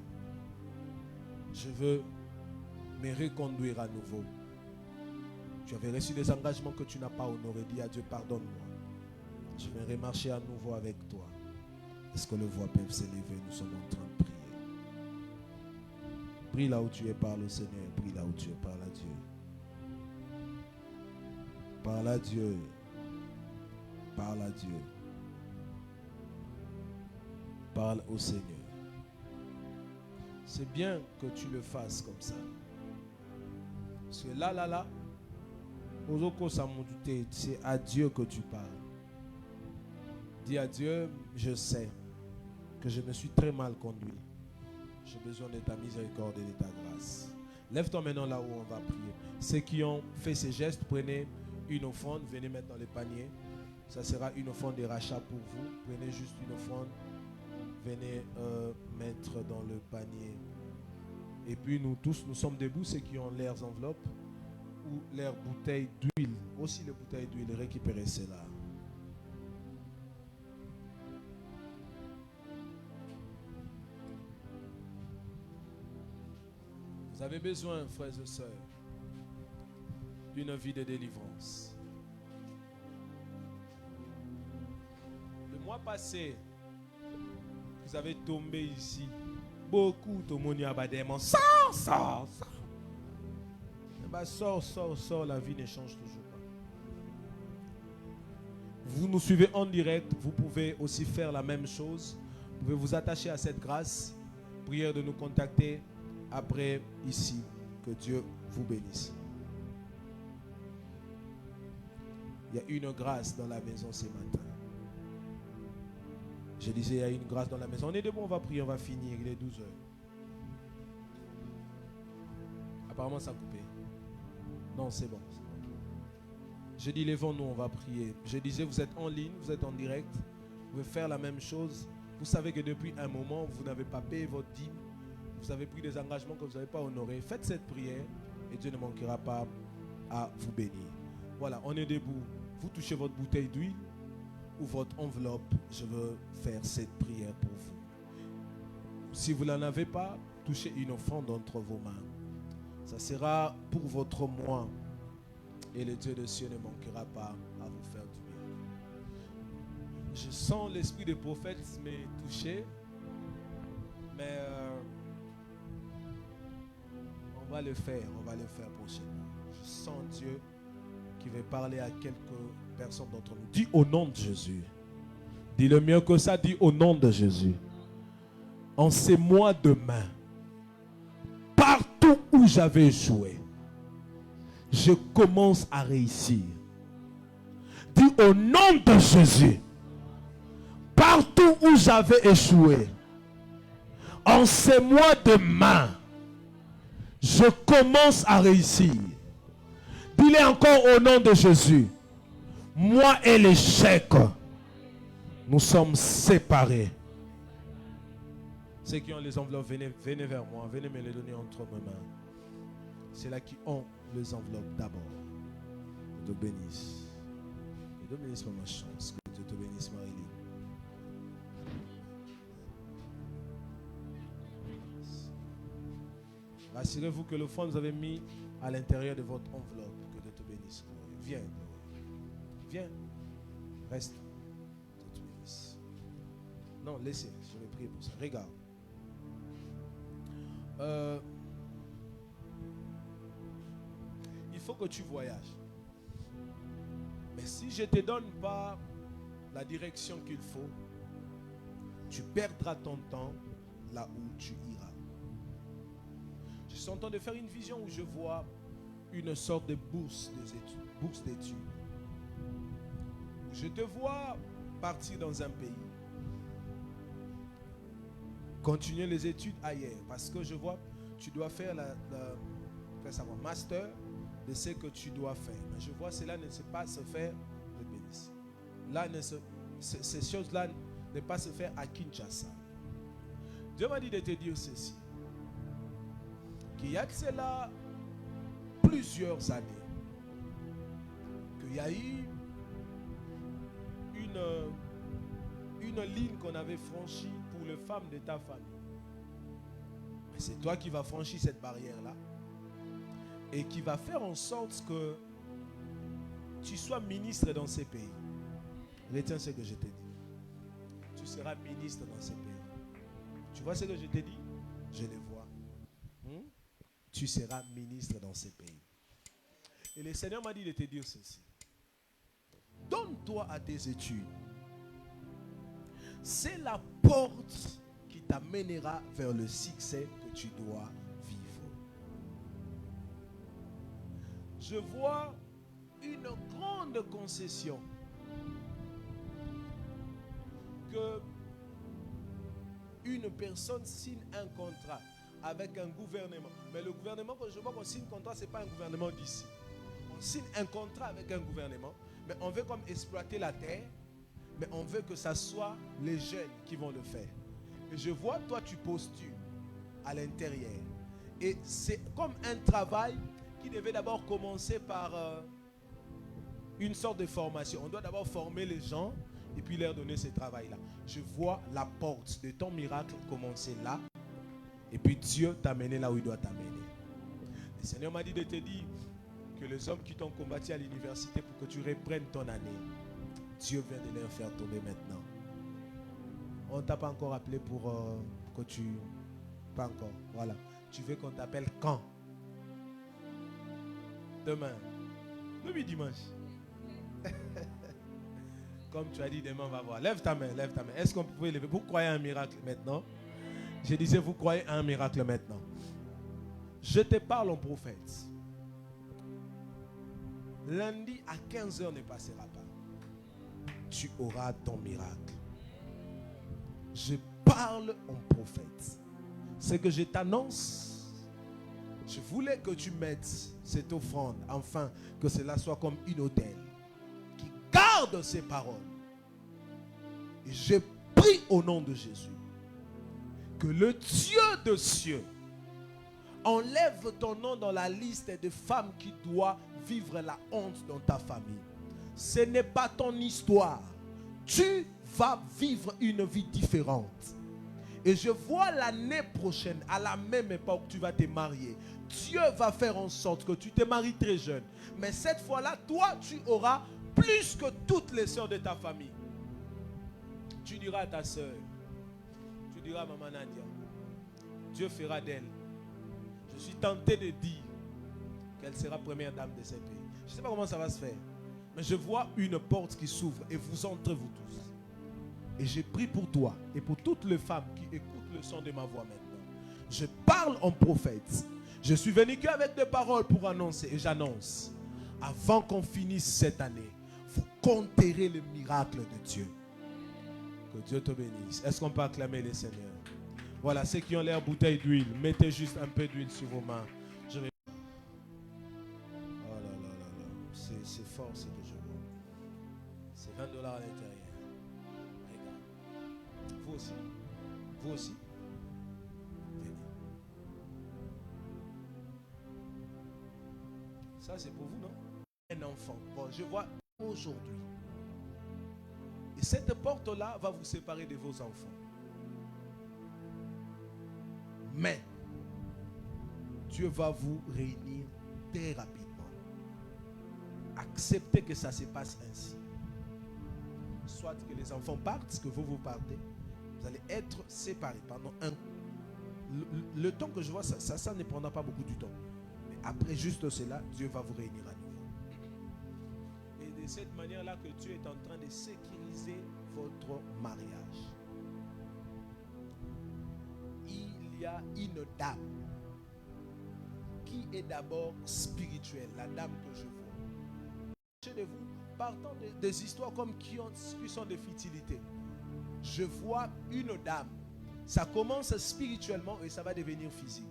Je veux me reconduire à nouveau. Tu avais reçu des engagements que tu n'as pas honorés. Dis à Dieu, pardonne-moi. Je vais remarcher à nouveau avec toi. Est-ce que les voix peuvent s'élever? Nous sommes en train de prier. Prie là où tu es, parle au Seigneur. Prie là où tu es, parle à Dieu. Parle à Dieu. Parle à Dieu. Parle au Seigneur. C'est bien que tu le fasses comme ça. Parce que là, c'est à Dieu que tu parles. Dis à Dieu, je sais que je me suis très mal conduit. J'ai besoin de ta miséricorde et de ta grâce. Lève-toi maintenant là où on va prier. Ceux qui ont fait ces gestes, prenez une offrande, venez mettre dans le panier. Ça sera une offrande de rachat pour vous. Prenez juste une offrande, venez mettre dans le panier. Et puis nous tous, nous sommes debout, ceux qui ont leurs enveloppes ou leurs bouteilles d'huile. Aussi les bouteilles d'huile, récupérez cela. Vous avez besoin, frères et sœurs, d'une vie de délivrance. Le mois passé, vous avez tombé ici. Beaucoup de monde a des démons. Sors. Sors, la vie ne change toujours pas. Vous nous suivez en direct, vous pouvez aussi faire la même chose. Vous pouvez vous attacher à cette grâce. Prière de nous contacter après ici. Que Dieu vous bénisse. Il y a une grâce dans la maison ce matin. Je disais, il y a une grâce dans la maison. On est debout, on va prier, on va finir. Il est 12 heures. Apparemment, ça a coupé. Non, c'est bon. Je dis, levons-nous, on va prier. Je disais, vous êtes en ligne, vous êtes en direct. Vous pouvez faire la même chose. Vous savez que depuis un moment, vous n'avez pas payé votre dîme. Vous avez pris des engagements que vous n'avez pas honorés. Faites cette prière et Dieu ne manquera pas à vous bénir. Voilà, on est debout. Vous touchez votre bouteille d'huile ou votre enveloppe. Je veux faire cette prière pour vous. Si vous n'en avez pas, touchez une offrande entre vos mains. Ça sera pour votre moi. Et le Dieu des cieux ne manquera pas à vous faire du bien. Je sens l'esprit des prophètes me toucher. Mais on va le faire prochainement. Je sens Dieu qui va parler à quelques personnes d'entre nous. Dis au nom de Jésus. Dis le mieux que ça, dis au nom de Jésus. En ces mois de main, partout où j'avais échoué, je commence à réussir. Dis au nom de Jésus. Partout où j'avais échoué, en ces mois de main, je commence à réussir. Dis-le encore au nom de Jésus. Moi et l'échec, nous sommes séparés. Ceux qui ont les enveloppes, venez vers moi. Venez me les donner entre mes mains. C'est là qui ont les enveloppes d'abord. Que Dieu bénisse. Que Dieu bénisse pour ma chance. Que Dieu te bénisse, Marie-Line. Rassurez-vous que le fond vous avez mis à l'intérieur de votre enveloppe. Que Dieu te bénisse. Viens. Viens. Reste. Que Dieu te bénisse. Non, laissez. Je vais prier pour ça. Regarde. Il faut que tu voyages. Mais si je ne te donne pas la direction qu'il faut, tu perdras ton temps là où tu iras. Je suis en train de faire une vision où je vois une sorte de bourse d'études. Je te vois partir dans un pays. Continuer les études ailleurs. Parce que je vois, tu dois faire un master de ce que tu dois faire. Mais je vois, cela ne sait pas se faire de bénéfice. Là, ces choses-là ne pas se faire à Kinshasa. Dieu m'a dit de te dire ceci. Qu'il y a de cela plusieurs années. Qu'il y a eu une ligne qu'on avait franchie pour les femmes de ta famille. Mais c'est toi qui vas franchir cette barrière-là et qui va faire en sorte que tu sois ministre dans ces pays. Retiens ce que je t'ai dit. Tu seras ministre dans ces pays. Tu vois ce que je t'ai dit? Je le vois. Tu seras ministre dans ces pays. Et le Seigneur m'a dit de te dire ceci. Donne-toi à tes études. C'est la porte qui t'amènera vers le succès que tu dois vivre. Je vois une grande concession que une personne signe un contrat avec un gouvernement. Mais le gouvernement que je vois qu'on signe un contrat, ce n'est pas un gouvernement d'ici. On signe un contrat avec un gouvernement, mais on veut comme exploiter la terre, mais on veut que ce soit les jeunes qui vont le faire. Et je vois, toi, tu postules à l'intérieur. Et c'est comme un travail qui devait d'abord commencer par une sorte de formation. On doit d'abord former les gens et puis leur donner ce travail-là. Je vois la porte de ton miracle commencer là. Et puis Dieu t'a mené là où il doit t'amener. Le Seigneur m'a dit de te dire que les hommes qui t'ont combattu à l'université pour que tu reprennes ton année, Dieu vient de les faire tomber maintenant. On ne t'a pas encore appelé pour que tu... Pas encore. Voilà. Tu veux qu'on t'appelle quand? Demain. Oui, dimanche. Comme tu as dit, demain on va voir. Lève ta main, lève ta main. Est-ce qu'on peut lever? Vous croyez à un miracle maintenant? Je disais, vous croyez à un miracle maintenant. Je te parle en prophète. Lundi à 15h ne passera pas. Tu auras ton miracle. Je parle en prophète. Ce que je t'annonce, je voulais que tu mettes cette offrande, enfin, que cela soit comme une autel qui garde ces paroles. Et je prie prie au nom de Jésus que le Dieu de cieux enlève ton nom dans la liste des femmes qui doivent vivre la honte dans ta famille. Ce n'est pas ton histoire. Tu vas vivre une vie différente. Et je vois l'année prochaine, à la même époque, tu vas te marier. Dieu va faire en sorte que tu te maries très jeune. Mais cette fois-là, toi, tu auras plus que toutes les sœurs de ta famille. Tu diras à ta sœur, tu diras à maman Nadia, Dieu fera d'elle. Je suis tenté de dire qu'elle sera première dame de ce pays. Je ne sais pas comment ça va se faire. Mais je vois une porte qui s'ouvre et vous entrez vous tous. Et j'ai prié pour toi et pour toutes les femmes qui écoutent le son de ma voix maintenant. Je parle en prophète. Je suis venu qu'avec des paroles pour annoncer et j'annonce. Avant qu'on finisse cette année, vous compterez le miracle de Dieu. Que Dieu te bénisse. Est-ce qu'on peut acclamer le Seigneur? Voilà, ceux qui ont l'air bouteille d'huile, mettez juste un peu d'huile sur vos mains. Je vais... Oh là là là là. C'est fort ce que je vois. C'est $20 à l'intérieur. Regarde. Vous aussi. Vous aussi. Venez. Ça c'est pour vous, non? Un enfant. Bon, je vois aujourd'hui. Et cette porte-là va vous séparer de vos enfants. Mais Dieu va vous réunir très rapidement. Acceptez que ça se passe ainsi. Soit que les enfants partent, que vous partez. Vous allez être séparés pendant le temps que je vois, ça ne prendra pas beaucoup du temps. Mais après juste cela, Dieu va vous réunir à nouveau. Et de cette manière-là que Dieu est en train de sécuriser votre mariage. Il y a une dame qui est d'abord spirituelle, la dame que je vois. Chez vous, partant des histoires comme qui sont de futilité, je vois une dame. Ça commence spirituellement et ça va devenir physique.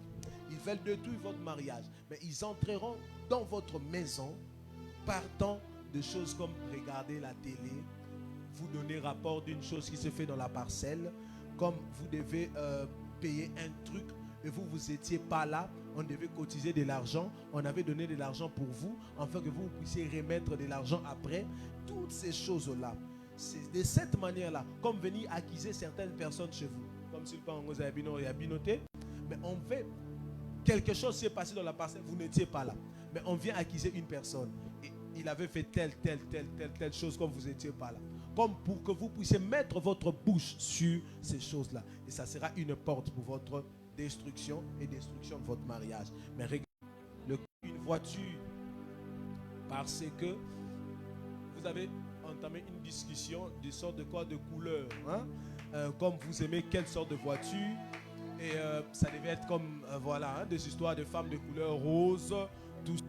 Ils veulent détruire votre mariage, mais ils entreront dans votre maison partant de choses comme regarder la télé, vous donner rapport d'une chose qui se fait dans la parcelle, comme vous devez payer un truc et vous n'étiez pas là, on devait cotiser de l'argent, on avait donné de l'argent pour vous, afin que vous puissiez remettre de l'argent après. Toutes ces choses-là, c'est de cette manière-là, comme venir accuser certaines personnes chez vous, comme si le père vous a binoté, mais on fait quelque chose s'est passé dans la parcelle, vous n'étiez pas là, mais on vient accuser une personne, et il avait fait telle chose comme vous n'étiez pas là. Comme pour que vous puissiez mettre votre bouche sur ces choses-là. Et ça sera une porte pour votre destruction et destruction de votre mariage. Mais regardez, une voiture, parce que vous avez entamé une discussion de sorte de quoi, de couleur. Hein? Comme vous aimez quelle sorte de voiture. Et ça devait être comme, voilà, hein, des histoires de femmes de couleur rose, tout ça.